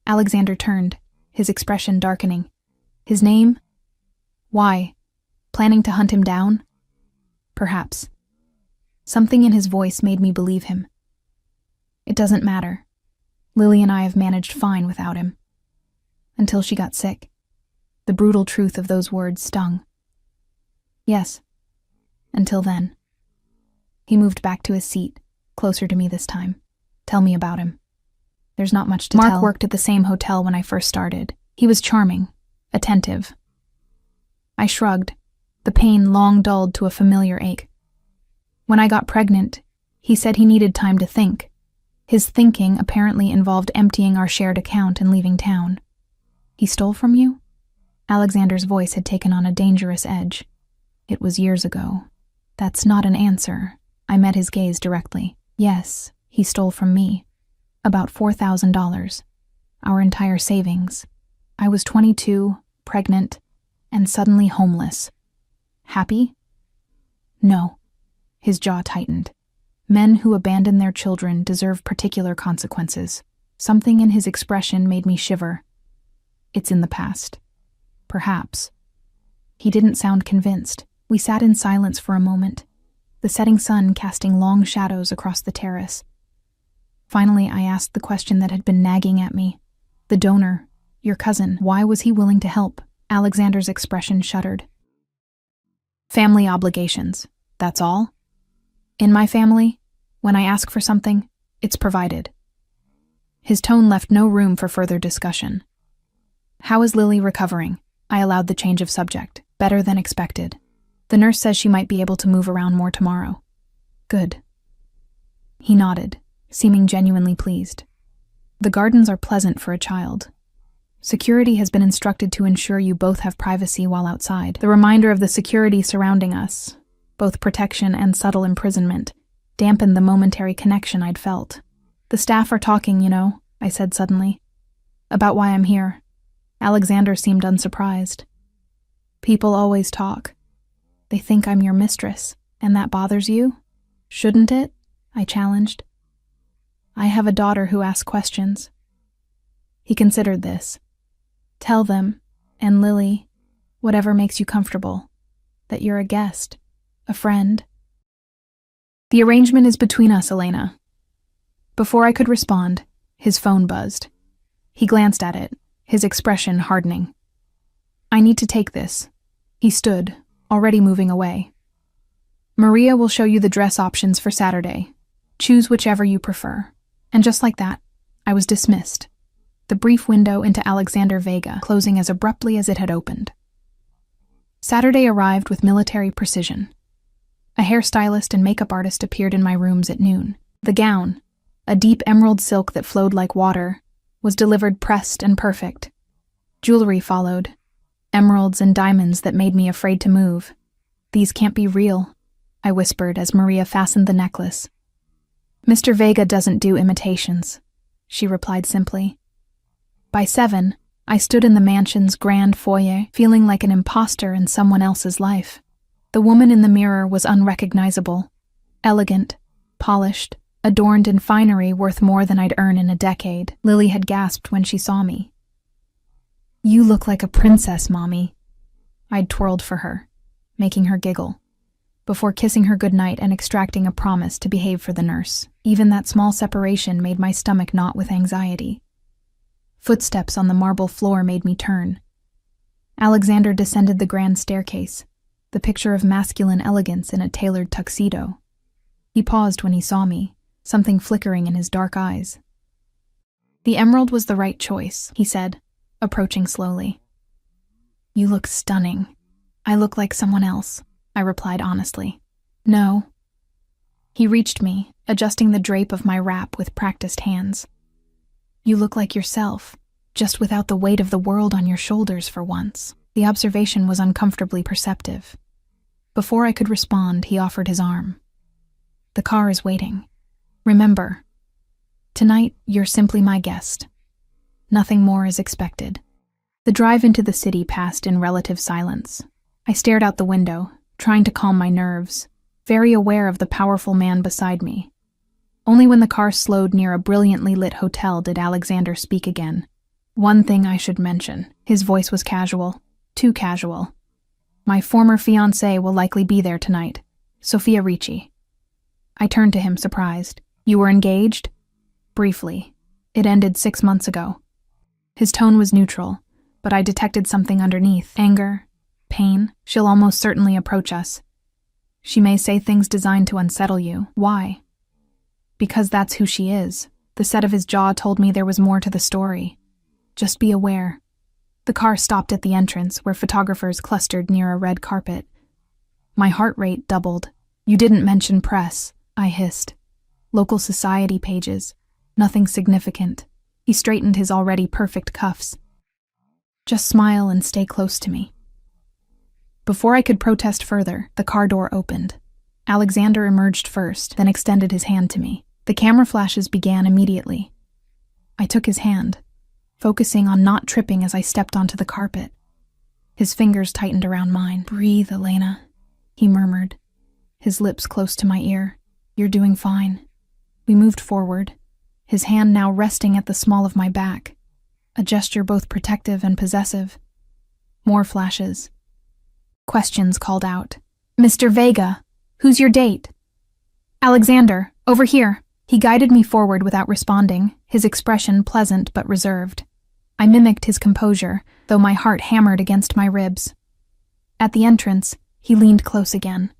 Alexander turned, his expression darkening. "His name?" "Why? Planning to hunt him down?" "Perhaps." Something in his voice made me believe him. "It doesn't matter. Lily and I have managed fine without him." Until she got sick. The brutal truth of those words stung. "Yes. Until then." He moved back to his seat, closer to me this time. "Tell me about him." "There's not much to tell." Mark worked at the same hotel when I first started. He was charming, attentive. I shrugged, the pain long dulled to a familiar ache. When I got pregnant, he said he needed time to think. His thinking apparently involved emptying our shared account and leaving town. "He stole from you?" Alexander's voice had taken on a dangerous edge. "It was years ago." "That's not an answer." I met his gaze directly. "Yes, he stole from me. About $4,000. Our entire savings. I was 22, pregnant, and suddenly homeless. Happy? No." His jaw tightened. Men who abandon their children deserve particular consequences. Something in his expression made me shiver. "It's in the past." "Perhaps." He didn't sound convinced. We sat in silence for a moment, the setting sun casting long shadows across the terrace. Finally, I asked the question that had been nagging at me. "The donor, Your cousin. Why was he willing to help? Alexander's expression shuddered. Family obligations. That's all? In my family, when I ask for something, it's provided. His tone left no room for further discussion. How is Lily recovering? I allowed the change of subject. Better than expected. The nurse says she might be able to move around more tomorrow. Good. He nodded, seeming genuinely pleased. The gardens are pleasant for a child. Security has been instructed to ensure you both have privacy while outside. The reminder of the security surrounding us, both protection and subtle imprisonment, dampened the momentary connection I'd felt. The staff are talking, you know, I said suddenly. About why I'm here. Alexander seemed unsurprised. People always talk. They think I'm your mistress, and that bothers you? Shouldn't it? I challenged. I have a daughter who asks questions. He considered this. Tell them, and Lily, whatever makes you comfortable, that you're a guest, a friend. The arrangement is between us, Elena. Before I could respond, his phone buzzed. He glanced at it, his expression hardening. I need to take this. He stood, already moving away. Maria will show you the dress options for Saturday. Choose whichever you prefer. And just like that, I was dismissed. The brief window into Alexander Vega closing as abruptly as it had opened. Saturday arrived with military precision. A hairstylist and makeup artist appeared in my rooms at noon. The gown, a deep emerald silk that flowed like water, was delivered pressed and perfect. Jewelry followed, emeralds and diamonds that made me afraid to move. These can't be real, I whispered as Maria fastened the necklace. Mr. Vega doesn't do imitations, she replied simply. By 7, I stood in the mansion's grand foyer, feeling like an imposter in someone else's life. The woman in the mirror was unrecognizable, elegant, polished, adorned in finery worth more than I'd earn in a decade. Lily had gasped when she saw me. You look like a princess, Mommy. I'd twirled for her, making her giggle, before kissing her goodnight and extracting a promise to behave for the nurse. Even that small separation made my stomach knot with anxiety. Footsteps on the marble floor made me turn. Alexander descended the grand staircase, the picture of masculine elegance in a tailored tuxedo. He paused when he saw me, something flickering in his dark eyes. The emerald was the right choice, he said, approaching slowly. You look stunning. I look like someone else, I replied honestly. No. He reached me, adjusting the drape of my wrap with practiced hands. You look like yourself, just without the weight of the world on your shoulders for once. The observation was uncomfortably perceptive. Before I could respond, he offered his arm. The car is waiting. Remember, tonight you're simply my guest. Nothing more is expected. The drive into the city passed in relative silence. I stared out the window, trying to calm my nerves, very aware of the powerful man beside me. Only when the car slowed near a brilliantly lit hotel did Alexander speak again. One thing I should mention. His voice was casual, too casual. My former fiancée will likely be there tonight, Sophia Ricci. I turned to him, surprised. You were engaged? Briefly. It ended 6 months ago. His tone was neutral, but I detected something underneath. Anger, pain. She'll almost certainly approach us. She may say things designed to unsettle you. Why? Because that's who she is. The set of his jaw told me there was more to the story. Just be aware. The car stopped at the entrance, where photographers clustered near a red carpet. My heart rate doubled. You didn't mention press, I hissed. Local society pages. Nothing significant. He straightened his already perfect cuffs. Just smile and stay close to me. Before I could protest further, the car door opened. Alexander emerged first, then extended his hand to me. The camera flashes began immediately. I took his hand, focusing on not tripping as I stepped onto the carpet. His fingers tightened around mine. Breathe, Elena, he murmured, his lips close to my ear. You're doing fine. We moved forward, his hand now resting at the small of my back, a gesture both protective and possessive. More flashes. Questions called out. Mr. Vega, who's your date? Alexander, over here. He guided me forward without responding, his expression pleasant but reserved. I mimicked his composure, though my heart hammered against my ribs. At the entrance, he leaned close again.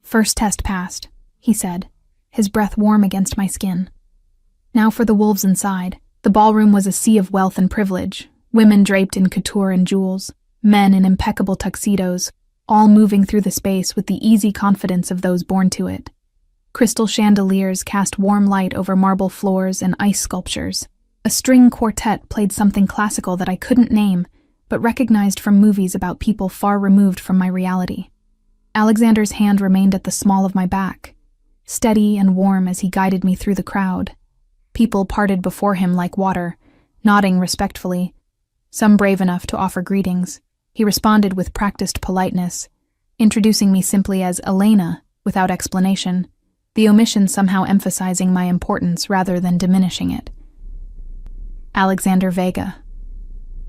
"First test passed," he said, his breath warm against my skin. Now for the wolves inside. The ballroom was a sea of wealth and privilege, women draped in couture and jewels, men in impeccable tuxedos, all moving through the space with the easy confidence of those born to it. Crystal chandeliers cast warm light over marble floors and ice sculptures. A string quartet played something classical that I couldn't name, but recognized from movies about people far removed from my reality. Alexander's hand remained at the small of my back, steady and warm as he guided me through the crowd. People parted before him like water, nodding respectfully, some brave enough to offer greetings. He responded with practiced politeness, introducing me simply as Elena without explanation, the omission somehow emphasizing my importance rather than diminishing it. Alexander Vega.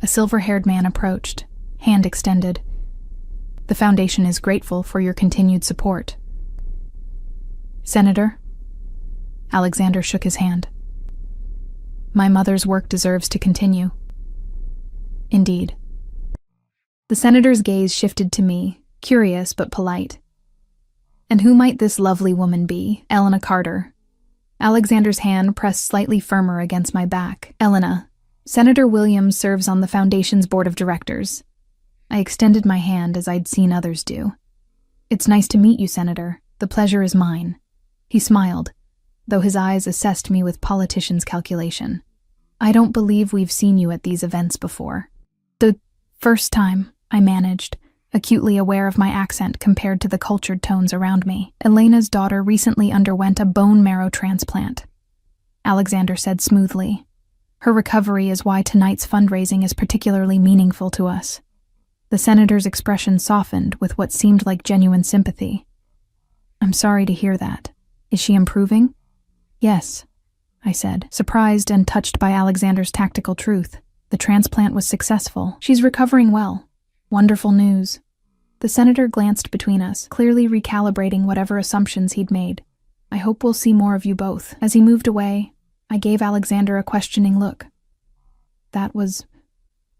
A silver-haired man approached, hand extended. "The Foundation is grateful for your continued support." "Senator?" Alexander shook his hand. "My mother's work deserves to continue." "Indeed." The senator's gaze shifted to me, curious but polite. "And who might this lovely woman be?" "Elena Carter." Alexander's hand pressed slightly firmer against my back. "Elena, Senator Williams serves on the Foundation's board of directors." I extended my hand as I'd seen others do. "It's nice to meet you, Senator. The pleasure is mine." He smiled, though his eyes assessed me with politician's calculation. "I don't believe we've seen you at these events before." "The first time," I managed, acutely aware of my accent compared to the cultured tones around me. "Elena's daughter recently underwent a bone marrow transplant," Alexander said smoothly. "Her recovery is why tonight's fundraising is particularly meaningful to us." The senator's expression softened with what seemed like genuine sympathy. "I'm sorry to hear that. Is she improving?" "Yes," I said, surprised and touched by Alexander's tactical truth. "The transplant was successful. She's recovering well. Wonderful news." The senator glanced between us, clearly recalibrating whatever assumptions he'd made. "I hope we'll see more of you both." As he moved away, I gave Alexander a questioning look. That was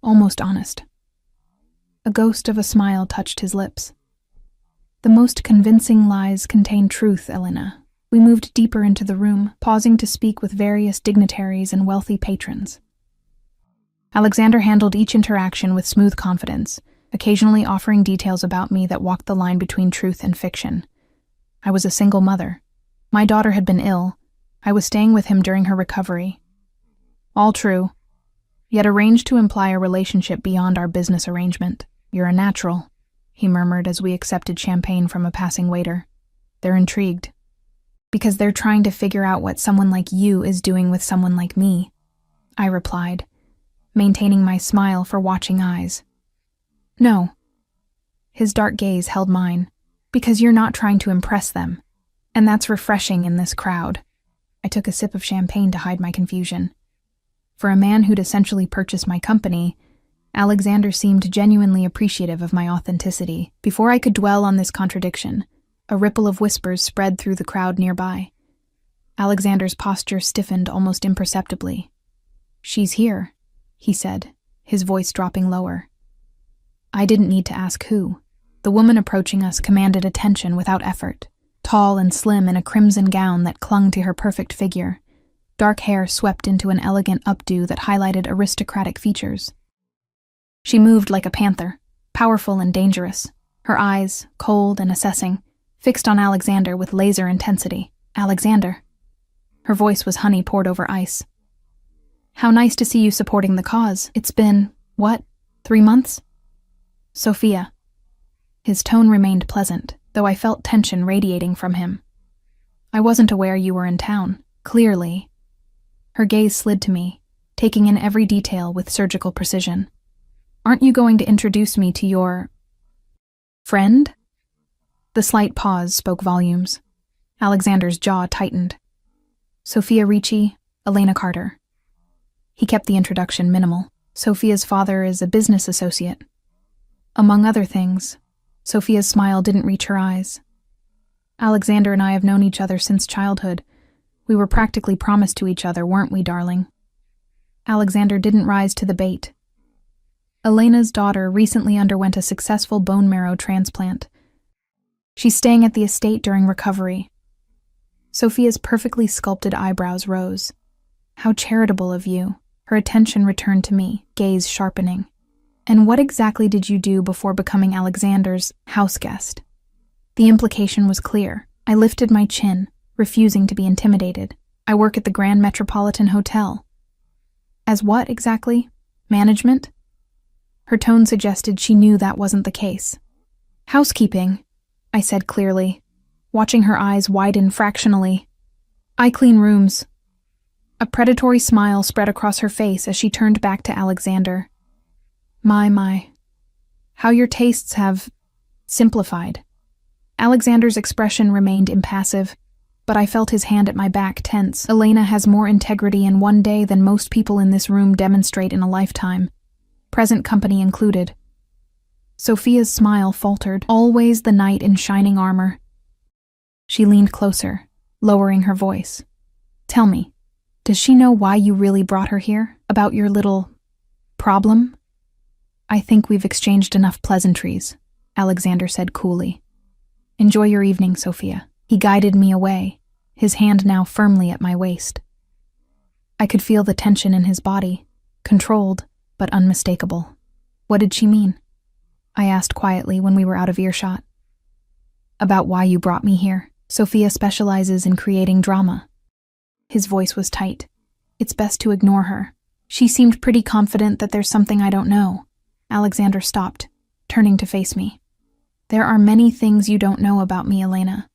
almost honest. A ghost of a smile touched his lips. "The most convincing lies contain truth, Elena." We moved deeper into the room, pausing to speak with various dignitaries and wealthy patrons. Alexander handled each interaction with smooth confidence, occasionally offering details about me that walked the line between truth and fiction. I was a single mother. My daughter had been ill. I was staying with him during her recovery. All true, yet arranged to imply a relationship beyond our business arrangement. "You're a natural," he murmured as we accepted champagne from a passing waiter. "They're intrigued. Because they're trying to figure out what someone like you is doing with someone like me," I replied, maintaining my smile for watching eyes. "No." His dark gaze held mine. "Because you're not trying to impress them. And that's refreshing in this crowd." I took a sip of champagne to hide my confusion. For a man who'd essentially purchased my company, Alexander seemed genuinely appreciative of my authenticity. Before I could dwell on this contradiction, a ripple of whispers spread through the crowd nearby. Alexander's posture stiffened almost imperceptibly. "She's here," he said, his voice dropping lower. I didn't need to ask who. The woman approaching us commanded attention without effort, tall and slim in a crimson gown that clung to her perfect figure. Dark hair swept into an elegant updo that highlighted aristocratic features. She moved like a panther, powerful and dangerous, her eyes, cold and assessing, fixed on Alexander with laser intensity. "Alexander." Her voice was honey poured over ice. "How nice to see you supporting the cause. It's been, 3 months?" "Sophia." His tone remained pleasant, though I felt tension radiating from him. "I wasn't aware you were in town. Clearly." Her gaze slid to me, taking in every detail with surgical precision. "Aren't you going to introduce me to your friend?" The slight pause spoke volumes. Alexander's jaw tightened. "Sophia Ricci, Elena Carter." He kept the introduction minimal. "Sophia's father is a business associate." Among other things, Sophia's smile didn't reach her eyes. "Alexander and I have known each other since childhood. We were practically promised to each other, weren't we, darling?" Alexander didn't rise to the bait. Elena's daughter recently underwent a successful bone marrow transplant. She's staying at the estate during recovery. Sophia's perfectly sculpted eyebrows rose. How charitable of you. Her attention returned to me, gaze sharpening. And what exactly did you do before becoming Alexander's houseguest? The implication was clear. I lifted my chin, refusing to be intimidated. I work at the Grand Metropolitan Hotel. As what exactly? Management? Her tone suggested she knew that wasn't the case. Housekeeping, I said clearly, watching her eyes widen fractionally. I clean rooms. A predatory smile spread across her face as she turned back to Alexander. My. How your tastes have simplified. Alexander's expression remained impassive, but I felt his hand at my back tense. Elena has more integrity in one day than most people in this room demonstrate in a lifetime, present company included. Sophia's smile faltered, always the knight in shining armor. She leaned closer, lowering her voice. Tell me, does she know why you really brought her here? About your little problem? I think we've exchanged enough pleasantries, Alexander said coolly. Enjoy your evening, Sophia. He guided me away, his hand now firmly at my waist. I could feel the tension in his body, controlled but unmistakable. What did she mean? I asked quietly when we were out of earshot. About why you brought me here. Sophia specializes in creating drama. His voice was tight. It's best to ignore her. She seemed pretty confident that there's something I don't know. Alexander stopped, turning to face me. There are many things you don't know about me, Elena.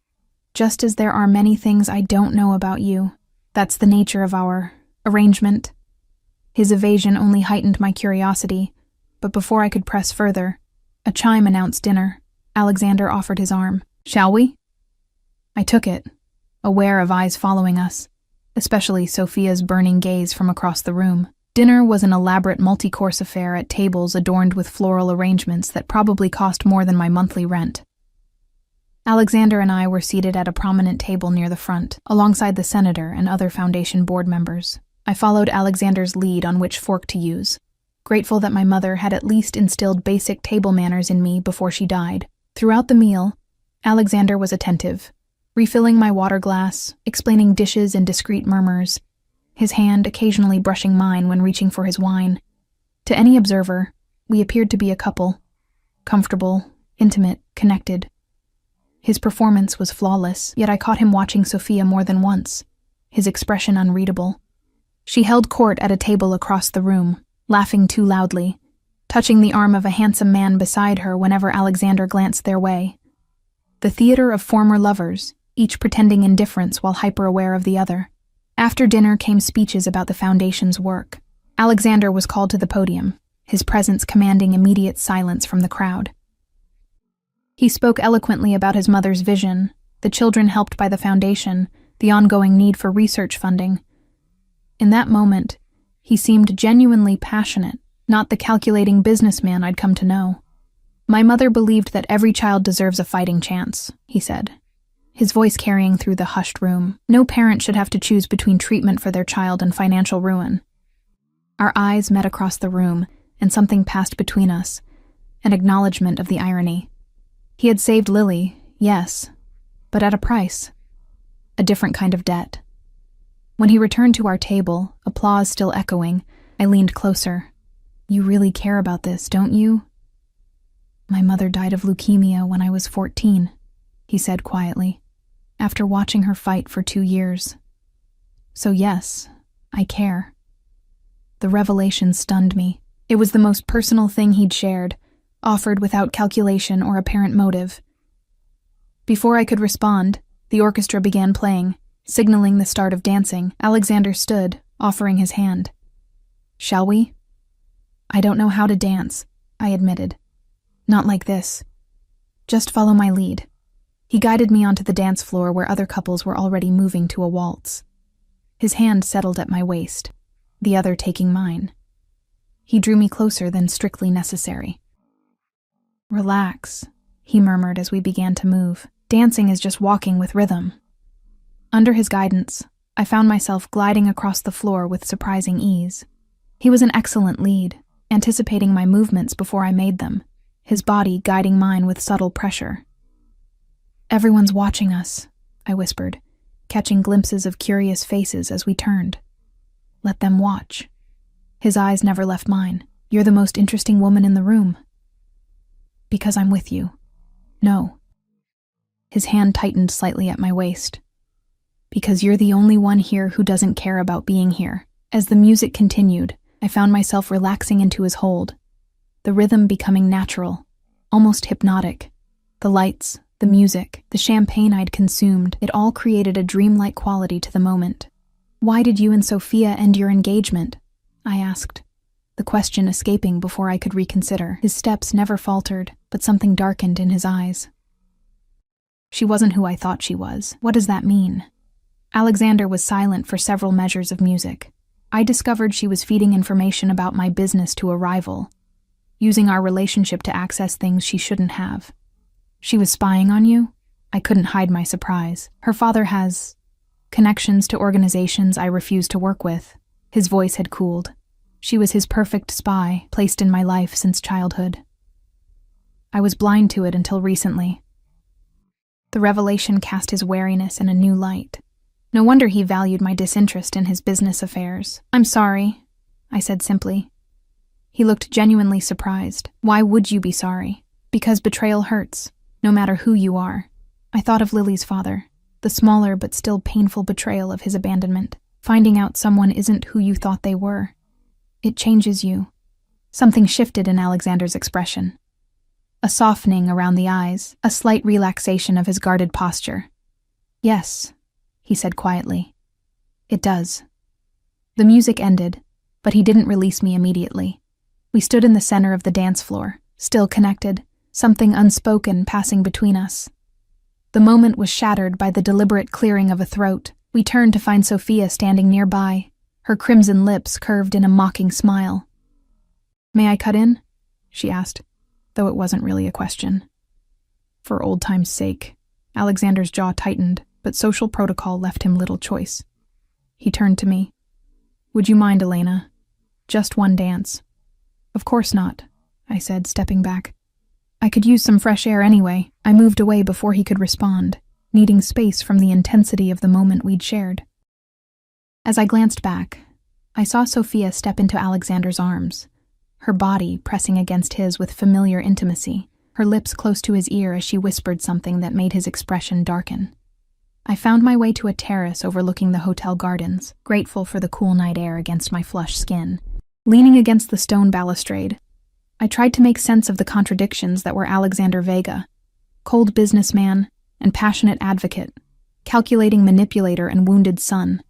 Just as there are many things I don't know about you. That's the nature of our arrangement. His evasion only heightened my curiosity, but before I could press further, a chime announced dinner. Alexander offered his arm. Shall we? I took it, aware of eyes following us, especially Sophia's burning gaze from across the room. Dinner was an elaborate multi-course affair at tables adorned with floral arrangements that probably cost more than my monthly rent. Alexander and I were seated at a prominent table near the front, alongside the senator and other foundation board members. I followed Alexander's lead on which fork to use, grateful that my mother had at least instilled basic table manners in me before she died. Throughout the meal, Alexander was attentive, refilling my water glass, explaining dishes in discreet murmurs, his hand occasionally brushing mine when reaching for his wine. To any observer, we appeared to be a couple, comfortable, intimate, connected. His performance was flawless, yet I caught him watching Sophia more than once, his expression unreadable. She held court at a table across the room, laughing too loudly, touching the arm of a handsome man beside her whenever Alexander glanced their way. The theater of former lovers, each pretending indifference while hyper-aware of the other. After dinner came speeches about the Foundation's work. Alexander was called to the podium, his presence commanding immediate silence from the crowd. He spoke eloquently about his mother's vision, the children helped by the Foundation, the ongoing need for research funding. In that moment, he seemed genuinely passionate, not the calculating businessman I'd come to know. My mother believed that every child deserves a fighting chance, he said, his voice carrying through the hushed room. No parent should have to choose between treatment for their child and financial ruin. Our eyes met across the room, and something passed between us, an acknowledgement of the irony. He had saved Lily, yes, but at a price. A different kind of debt. When he returned to our table, applause still echoing, I leaned closer. You really care about this, don't you? My mother died of leukemia when I was 14, he said quietly, after watching her fight for 2 years. So yes, I care. The revelation stunned me. It was the most personal thing he'd shared, offered without calculation or apparent motive. Before I could respond, the orchestra began playing, signaling the start of dancing. Alexander stood, offering his hand. Shall we? I don't know how to dance, I admitted. Not like this. Just follow my lead. He guided me onto the dance floor where other couples were already moving to a waltz. His hand settled at my waist, the other taking mine. He drew me closer than strictly necessary. Relax, he murmured as we began to move. Dancing is just walking with rhythm. Under his guidance, I found myself gliding across the floor with surprising ease. He was an excellent lead, anticipating my movements before I made them, his body guiding mine with subtle pressure. "Everyone's watching us," I whispered, catching glimpses of curious faces as we turned. "Let them watch." His eyes never left mine. "You're the most interesting woman in the room." "Because I'm with you." "No." His hand tightened slightly at my waist. "Because you're the only one here who doesn't care about being here." As the music continued, I found myself relaxing into his hold, the rhythm becoming natural, almost hypnotic. The lights, the music, the champagne I'd consumed, it all created a dreamlike quality to the moment. "Why did you and Sophia end your engagement?" I asked, the question escaping before I could reconsider. His steps never faltered, but something darkened in his eyes. "She wasn't who I thought she was." "What does that mean?" Alexander was silent for several measures of music. I discovered she was feeding information about my business to a rival, using our relationship to access things she shouldn't have. "She was spying on you?" I couldn't hide my surprise. "Her father has connections to organizations I refuse to work with." His voice had cooled. "She was his perfect spy, placed in my life since childhood. I was blind to it until recently." The revelation cast his wariness in a new light. No wonder he valued my disinterest in his business affairs. "I'm sorry," I said simply. He looked genuinely surprised. "Why would you be sorry?" "Because betrayal hurts, no matter who you are." I thought of Lily's father, the smaller but still painful betrayal of his abandonment. Finding out someone isn't who you thought they were. It changes you. Something shifted in Alexander's expression. A softening around the eyes, a slight relaxation of his guarded posture. "Yes," he said quietly. "It does." The music ended, but he didn't release me immediately. We stood in the center of the dance floor, still connected, something unspoken passing between us. The moment was shattered by the deliberate clearing of a throat. We turned to find Sophia standing nearby, her crimson lips curved in a mocking smile. "May I cut in?" she asked, though it wasn't really a question. For old time's sake, Alexander's jaw tightened, but social protocol left him little choice. He turned to me. "Would you mind, Elena? Just one dance." "Of course not," I said, stepping back. I could use some fresh air anyway. I moved away before he could respond, needing space from the intensity of the moment we'd shared. As I glanced back, I saw Sophia step into Alexander's arms, her body pressing against his with familiar intimacy, her lips close to his ear as she whispered something that made his expression darken. I found my way to a terrace overlooking the hotel gardens, grateful for the cool night air against my flushed skin. Leaning against the stone balustrade, I tried to make sense of the contradictions that were Alexander Vega, cold businessman and passionate advocate, calculating manipulator and wounded son.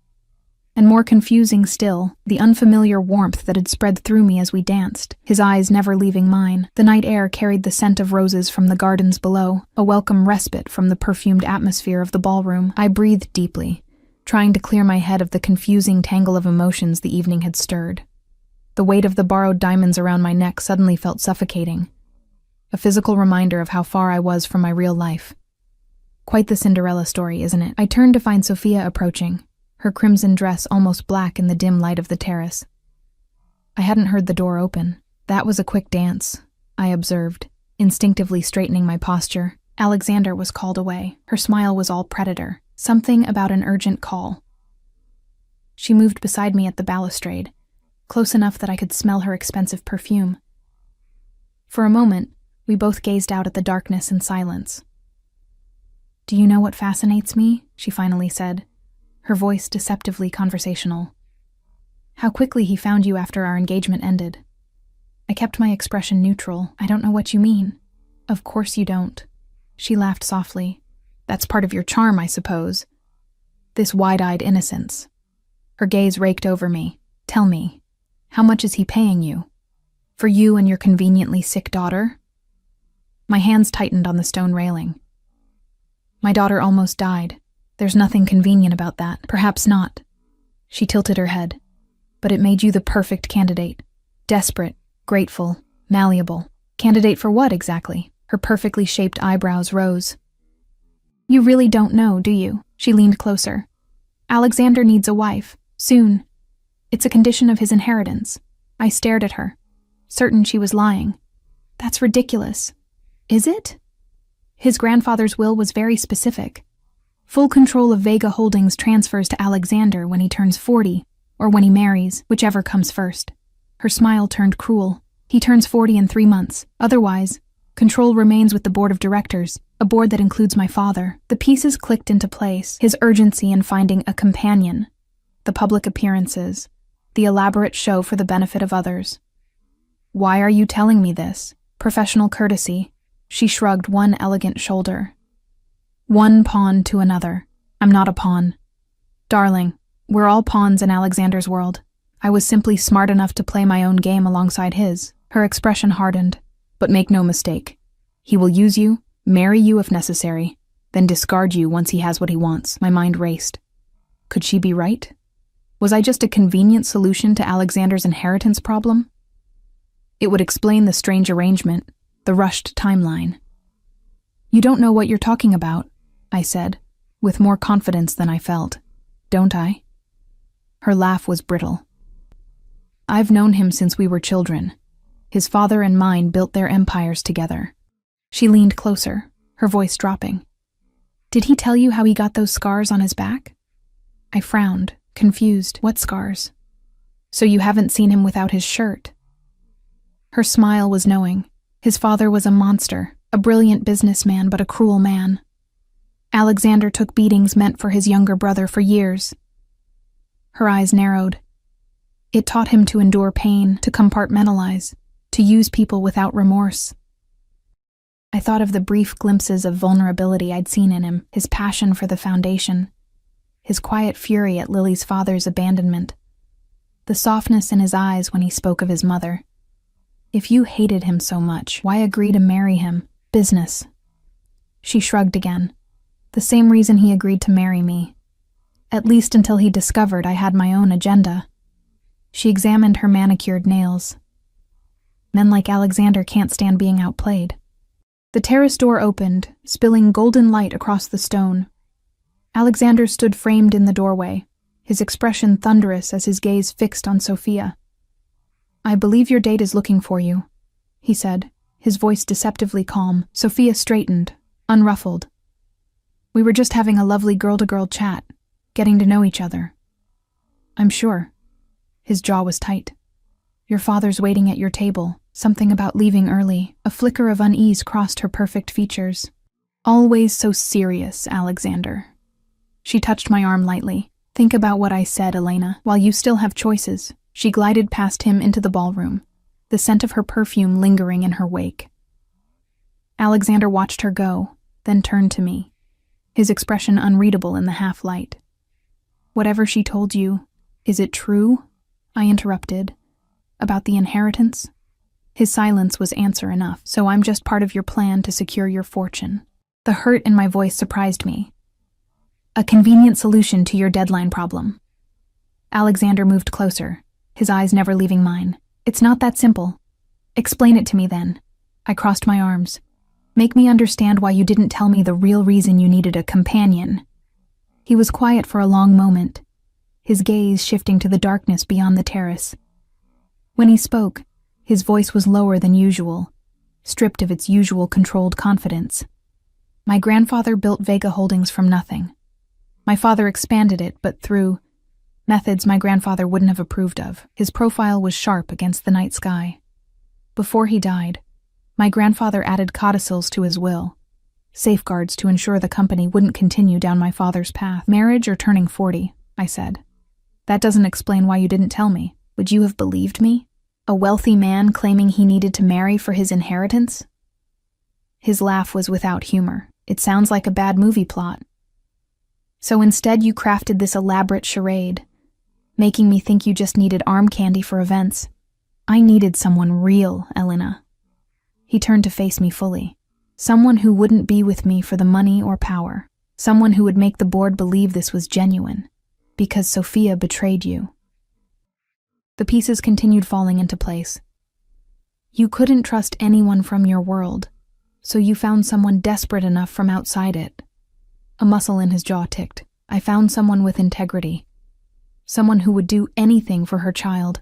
And more confusing still, the unfamiliar warmth that had spread through me as we danced, his eyes never leaving mine. The night air carried the scent of roses from the gardens below, a welcome respite from the perfumed atmosphere of the ballroom. I breathed deeply, trying to clear my head of the confusing tangle of emotions the evening had stirred. The weight of the borrowed diamonds around my neck suddenly felt suffocating, a physical reminder of how far I was from my real life. Quite the Cinderella story, isn't it? I turned to find Sophia approaching, her crimson dress almost black in the dim light of the terrace. I hadn't heard the door open. "That was a quick dance," I observed, instinctively straightening my posture. Alexander was called away. Her smile was all predator, something about an urgent call. She moved beside me at the balustrade, close enough that I could smell her expensive perfume. For a moment, we both gazed out at the darkness in silence. "Do you know what fascinates me?" she finally said, her voice deceptively conversational. "How quickly he found you after our engagement ended." I kept my expression neutral. "I don't know what you mean." "Of course you don't." She laughed softly. "That's part of your charm, I suppose. This wide-eyed innocence." Her gaze raked over me. "Tell me, how much is he paying you? For you and your conveniently sick daughter?" My hands tightened on the stone railing. "My daughter almost died. There's nothing convenient about that." "Perhaps not." She tilted her head. "But it made you the perfect candidate. Desperate, grateful, malleable. Candidate for what, exactly?" Her perfectly shaped eyebrows rose. "You really don't know, do you?" She leaned closer. "Alexander needs a wife. Soon. It's a condition of his inheritance. I stared at her, certain she was lying. That's ridiculous. Is it? His grandfather's will was very specific. Full control of Vega Holdings transfers to Alexander when he turns 40, or when he marries, whichever comes first. Her smile turned cruel. He turns 40 in 3 months. Otherwise, control remains with the board of directors, a board that includes my father. The pieces clicked into place, his urgency in finding a companion, the public appearances, the elaborate show for the benefit of others. Why are you telling me this? Professional courtesy. She shrugged one elegant shoulder. One pawn to another. I'm not a pawn. Darling, we're all pawns in Alexander's world. I was simply smart enough to play my own game alongside his. Her expression hardened. But make no mistake. He will use you, marry you if necessary, then discard you once he has what he wants. My mind raced. Could she be right? Was I just a convenient solution to Alexander's inheritance problem? It would explain the strange arrangement, the rushed timeline. You don't know what you're talking about, I said, with more confidence than I felt. Don't I? Her laugh was brittle. I've known him since we were children. His father and mine built their empires together. She leaned closer, her voice dropping. Did he tell you how he got those scars on his back? I frowned, confused. What scars? So you haven't seen him without his shirt? Her smile was knowing. His father was a monster, a brilliant businessman, but a cruel man. Alexander took beatings meant for his younger brother for years. Her eyes narrowed. It taught him to endure pain, to compartmentalize, to use people without remorse. I thought of the brief glimpses of vulnerability I'd seen in him, his passion for the foundation, his quiet fury at Lily's father's abandonment, the softness in his eyes when he spoke of his mother. If you hated him so much, why agree to marry him? Business. She shrugged again. The same reason he agreed to marry me. At least until he discovered I had my own agenda. She examined her manicured nails. Men like Alexander can't stand being outplayed. The terrace door opened, spilling golden light across the stone. Alexander stood framed in the doorway, his expression thunderous as his gaze fixed on Sophia. I believe your date is looking for you, he said, his voice deceptively calm. Sophia straightened, unruffled. We were just having a lovely girl-to-girl chat, getting to know each other. I'm sure. His jaw was tight. Your father's waiting at your table. Something about leaving early. A flicker of unease crossed her perfect features. Always so serious, Alexander. She touched my arm lightly. Think about what I said, Elena. While you still have choices. She glided past him into the ballroom, the scent of her perfume lingering in her wake. Alexander watched her go, then turned to me, his expression unreadable in the half-light. Whatever she told you, is it true? I interrupted. About the inheritance? His silence was answer enough. So I'm just part of your plan to secure your fortune. The hurt in my voice surprised me. A convenient solution to your deadline problem. Alexander moved closer, his eyes never leaving mine. It's not that simple. Explain it to me then. I crossed my arms. Make me understand why you didn't tell me the real reason you needed a companion. He was quiet for a long moment, his gaze shifting to the darkness beyond the terrace. When he spoke, his voice was lower than usual, stripped of its usual controlled confidence. My grandfather built Vega Holdings from nothing. My father expanded it, but through methods my grandfather wouldn't have approved of. His profile was sharp against the night sky. Before he died, my grandfather added codicils to his will, safeguards to ensure the company wouldn't continue down my father's path. Marriage or turning 40, I said. That doesn't explain why you didn't tell me. Would you have believed me? A wealthy man claiming he needed to marry for his inheritance? His laugh was without humor. It sounds like a bad movie plot. So instead you crafted this elaborate charade, making me think you just needed arm candy for events. I needed someone real, Elena. He turned to face me fully. Someone who wouldn't be with me for the money or power. Someone who would make the board believe this was genuine, because Sophia betrayed you. The pieces continued falling into place. You couldn't trust anyone from your world, so you found someone desperate enough from outside it. A muscle in his jaw ticked. I found someone with integrity. Someone who would do anything for her child.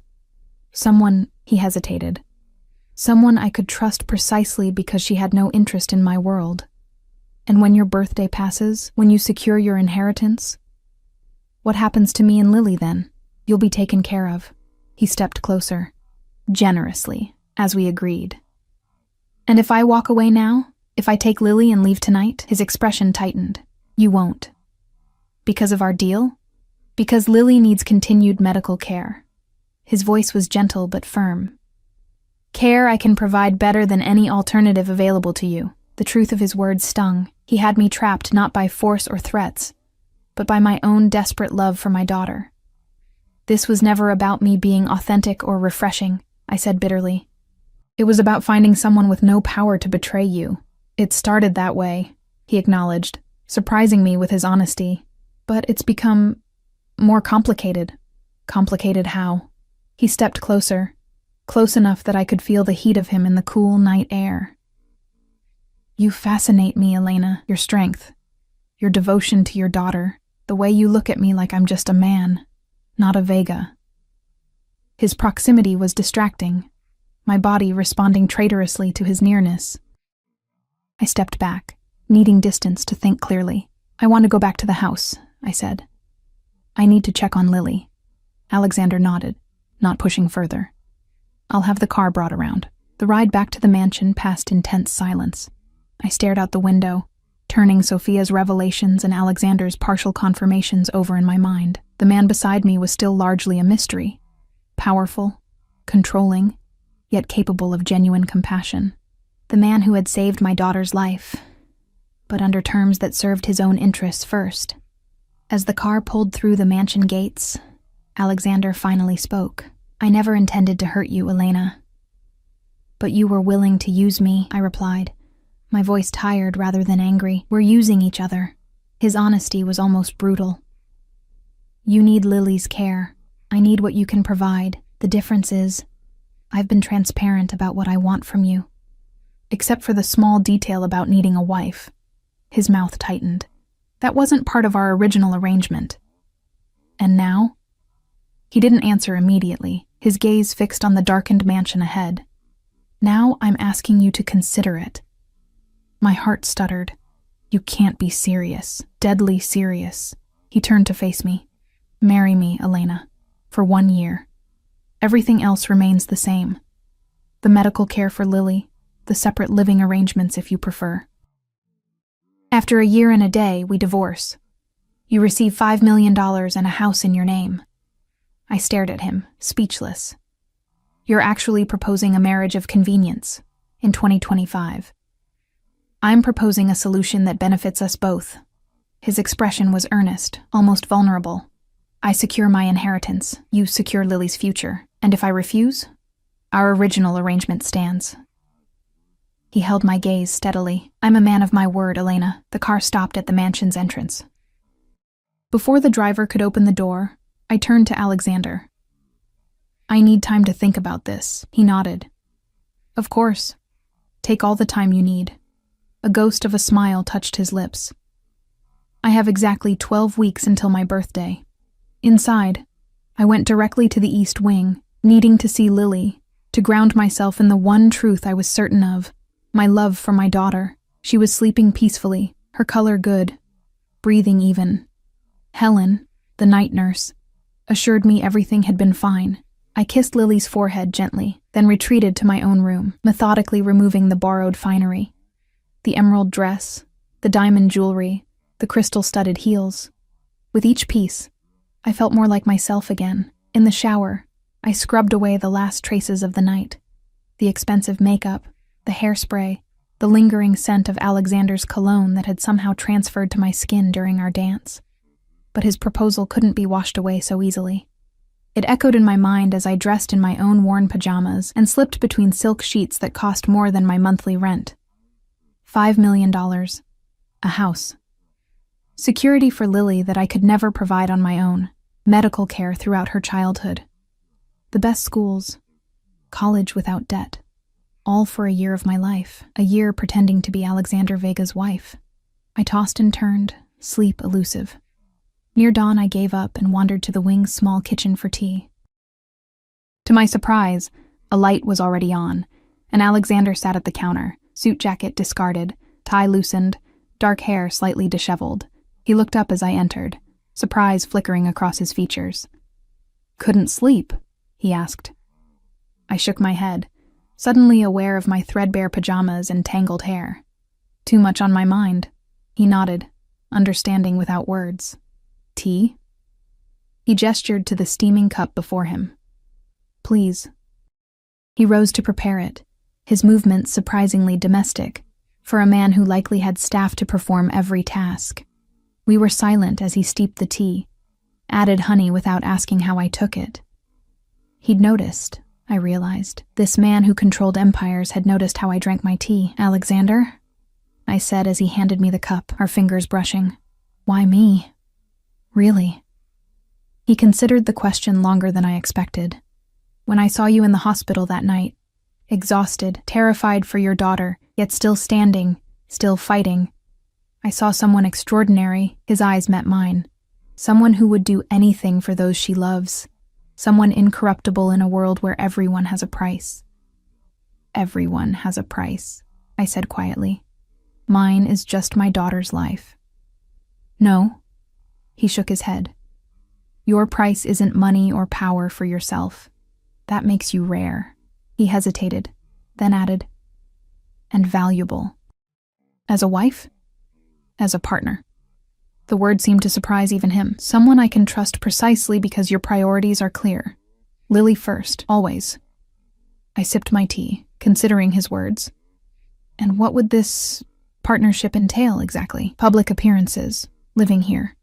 Someone, he hesitated. Someone I could trust precisely because she had no interest in my world. And when your birthday passes, when you secure your inheritance, what happens to me and Lily then? You'll be taken care of. He stepped closer, generously, as we agreed. And if I walk away now, if I take Lily and leave tonight, his expression tightened. You won't. Because of our deal? Because Lily needs continued medical care. His voice was gentle but firm. Care I can provide better than any alternative available to you. The truth of his words stung. He had me trapped not by force or threats, but by my own desperate love for my daughter. This was never about me being authentic or refreshing, I said bitterly. It was about finding someone with no power to betray you. It started that way, he acknowledged, surprising me with his honesty. But it's become more complicated. Complicated how? He stepped closer, close enough that I could feel the heat of him in the cool night air. You fascinate me, Elena, your strength, your devotion to your daughter, the way you look at me like I'm just a man, not a Vega. His proximity was distracting, my body responding traitorously to his nearness. I stepped back, needing distance to think clearly. I want to go back to the house, I said. I need to check on Lily. Alexander nodded, not pushing further. I'll have the car brought around. The ride back to the mansion passed in tense silence. I stared out the window, turning Sophia's revelations and Alexander's partial confirmations over in my mind. The man beside me was still largely a mystery. Powerful, controlling, yet capable of genuine compassion. The man who had saved my daughter's life, but under terms that served his own interests first. As the car pulled through the mansion gates, Alexander finally spoke. I never intended to hurt you, Elena. But you were willing to use me, I replied, my voice tired rather than angry. We're using each other. His honesty was almost brutal. You need Lily's care. I need what you can provide. The difference is, I've been transparent about what I want from you. Except for the small detail about needing a wife. His mouth tightened. That wasn't part of our original arrangement. And now? He didn't answer immediately, his gaze fixed on the darkened mansion ahead. Now I'm asking you to consider it. My heart stuttered. You can't be serious. Deadly serious. He turned to face me. Marry me, Elena. For 1 year. Everything else remains the same. The medical care for Lily, the separate living arrangements if you prefer. After a year and a day, we divorce. You receive $5 million and a house in your name. I stared at him, speechless. You're actually proposing a marriage of convenience in 2025. I'm proposing a solution that benefits us both. His expression was earnest, almost vulnerable. I secure my inheritance, you secure Lily's future, and if I refuse, our original arrangement stands. He held my gaze steadily. I'm a man of my word, Elena. The car stopped at the mansion's entrance. Before the driver could open the door, I turned to Alexander. I need time to think about this, he nodded. Of course. Take all the time you need. A ghost of a smile touched his lips. I have exactly 12 weeks until my birthday. Inside, I went directly to the East Wing, needing to see Lily, to ground myself in the one truth I was certain of, my love for my daughter. She was sleeping peacefully, her color good, breathing even. Helen, the night nurse, assured me everything had been fine. I kissed Lily's forehead gently, then retreated to my own room, methodically removing the borrowed finery. The emerald dress, the diamond jewelry, the crystal-studded heels. With each piece, I felt more like myself again. In the shower, I scrubbed away the last traces of the night. The expensive makeup, the hairspray, the lingering scent of Alexander's cologne that had somehow transferred to my skin during our dance. But his proposal couldn't be washed away so easily. It echoed in my mind as I dressed in my own worn pajamas and slipped between silk sheets that cost more than my monthly rent. $5 million. A house. Security for Lily that I could never provide on my own. Medical care throughout her childhood. The best schools. College without debt. All for a year of my life. A year pretending to be Alexander Vega's wife. I tossed and turned, sleep elusive. Near dawn I gave up and wandered to the wing's small kitchen for tea. To my surprise, a light was already on, and Alexander sat at the counter, suit jacket discarded, tie loosened, dark hair slightly disheveled. He looked up as I entered, surprise flickering across his features. "Couldn't sleep?" he asked. I shook my head, suddenly aware of my threadbare pajamas and tangled hair. "Too much on my mind." He nodded, understanding without words. "Tea?" He gestured to the steaming cup before him. "Please." He rose to prepare it, his movements surprisingly domestic, for a man who likely had staff to perform every task. We were silent as he steeped the tea, added honey without asking how I took it. He'd noticed, I realized. This man who controlled empires had noticed how I drank my tea. "Alexander?" I said as he handed me the cup, our fingers brushing. "Why me?" "Really?" He considered the question longer than I expected. "When I saw you in the hospital that night, exhausted, terrified for your daughter, yet still standing, still fighting, I saw someone extraordinary." His eyes met mine. "Someone who would do anything for those she loves. Someone incorruptible in a world where everyone has a price." "Everyone has a price," I said quietly. "Mine is just my daughter's life." "No." He shook his head. "Your price isn't money or power for yourself. That makes you rare." He hesitated, then added, "and valuable." "As a wife?" "As a partner." The word seemed to surprise even him. "Someone I can trust precisely because your priorities are clear. Lily first, always." I sipped my tea, considering his words. "And what would this partnership entail exactly?" "Public appearances, living here.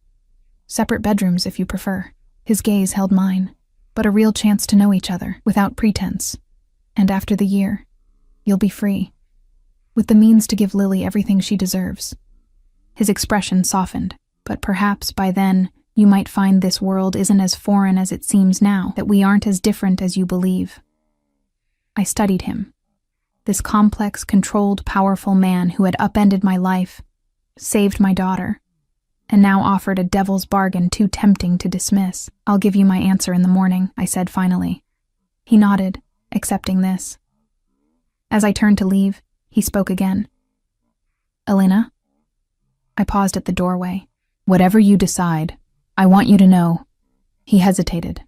Separate bedrooms if you prefer." His gaze held mine, "but a real chance to know each other, without pretense. And after the year, you'll be free, with the means to give Lily everything she deserves." His expression softened. "But perhaps by then, you might find this world isn't as foreign as it seems now, that we aren't as different as you believe." I studied him. This complex, controlled, powerful man who had upended my life, saved my daughter, and now offered a devil's bargain too tempting to dismiss. "I'll give you my answer in the morning," I said finally. He nodded, accepting this. As I turned to leave, he spoke again. "Elena?" I paused at the doorway. "Whatever you decide, I want you to know." He hesitated,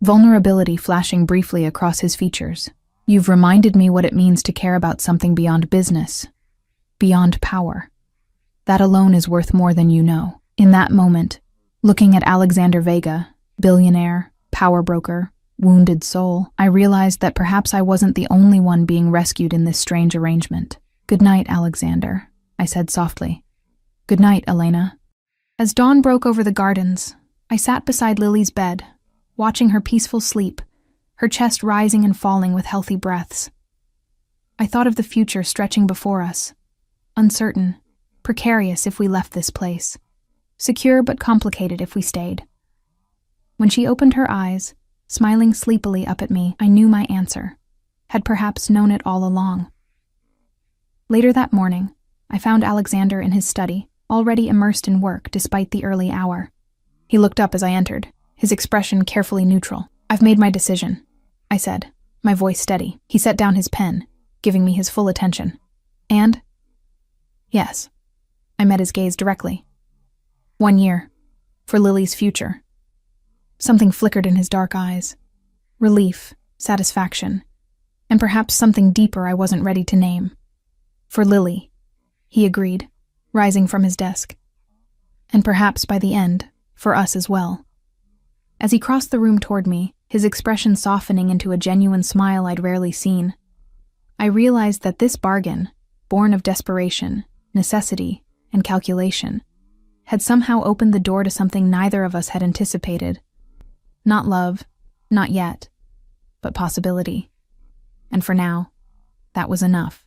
vulnerability flashing briefly across his features. "You've reminded me what it means to care about something beyond business, beyond power. That alone is worth more than you know." In that moment, looking at Alexander Vega, billionaire, power broker, wounded soul, I realized that perhaps I wasn't the only one being rescued in this strange arrangement. "Good night, Alexander," I said softly. "Good night, Elena." As dawn broke over the gardens, I sat beside Lily's bed, watching her peaceful sleep, her chest rising and falling with healthy breaths. I thought of the future stretching before us, uncertain, precarious if we left this place, secure but complicated if we stayed. When she opened her eyes, smiling sleepily up at me, I knew my answer, had perhaps known it all along. Later that morning, I found Alexander in his study, already immersed in work despite the early hour. He looked up as I entered, his expression carefully neutral. "I've made my decision," I said, my voice steady. He set down his pen, giving me his full attention. "And?" "Yes." I met his gaze directly. 1 year. For Lily's future." Something flickered in his dark eyes. Relief, satisfaction, and perhaps something deeper I wasn't ready to name. "For Lily," he agreed, rising from his desk. "And perhaps by the end, for us as well." As he crossed the room toward me, his expression softening into a genuine smile I'd rarely seen, I realized that this bargain, born of desperation, necessity, and calculation, had somehow opened the door to something neither of us had anticipated. Not love, not yet, but possibility. And for now, that was enough.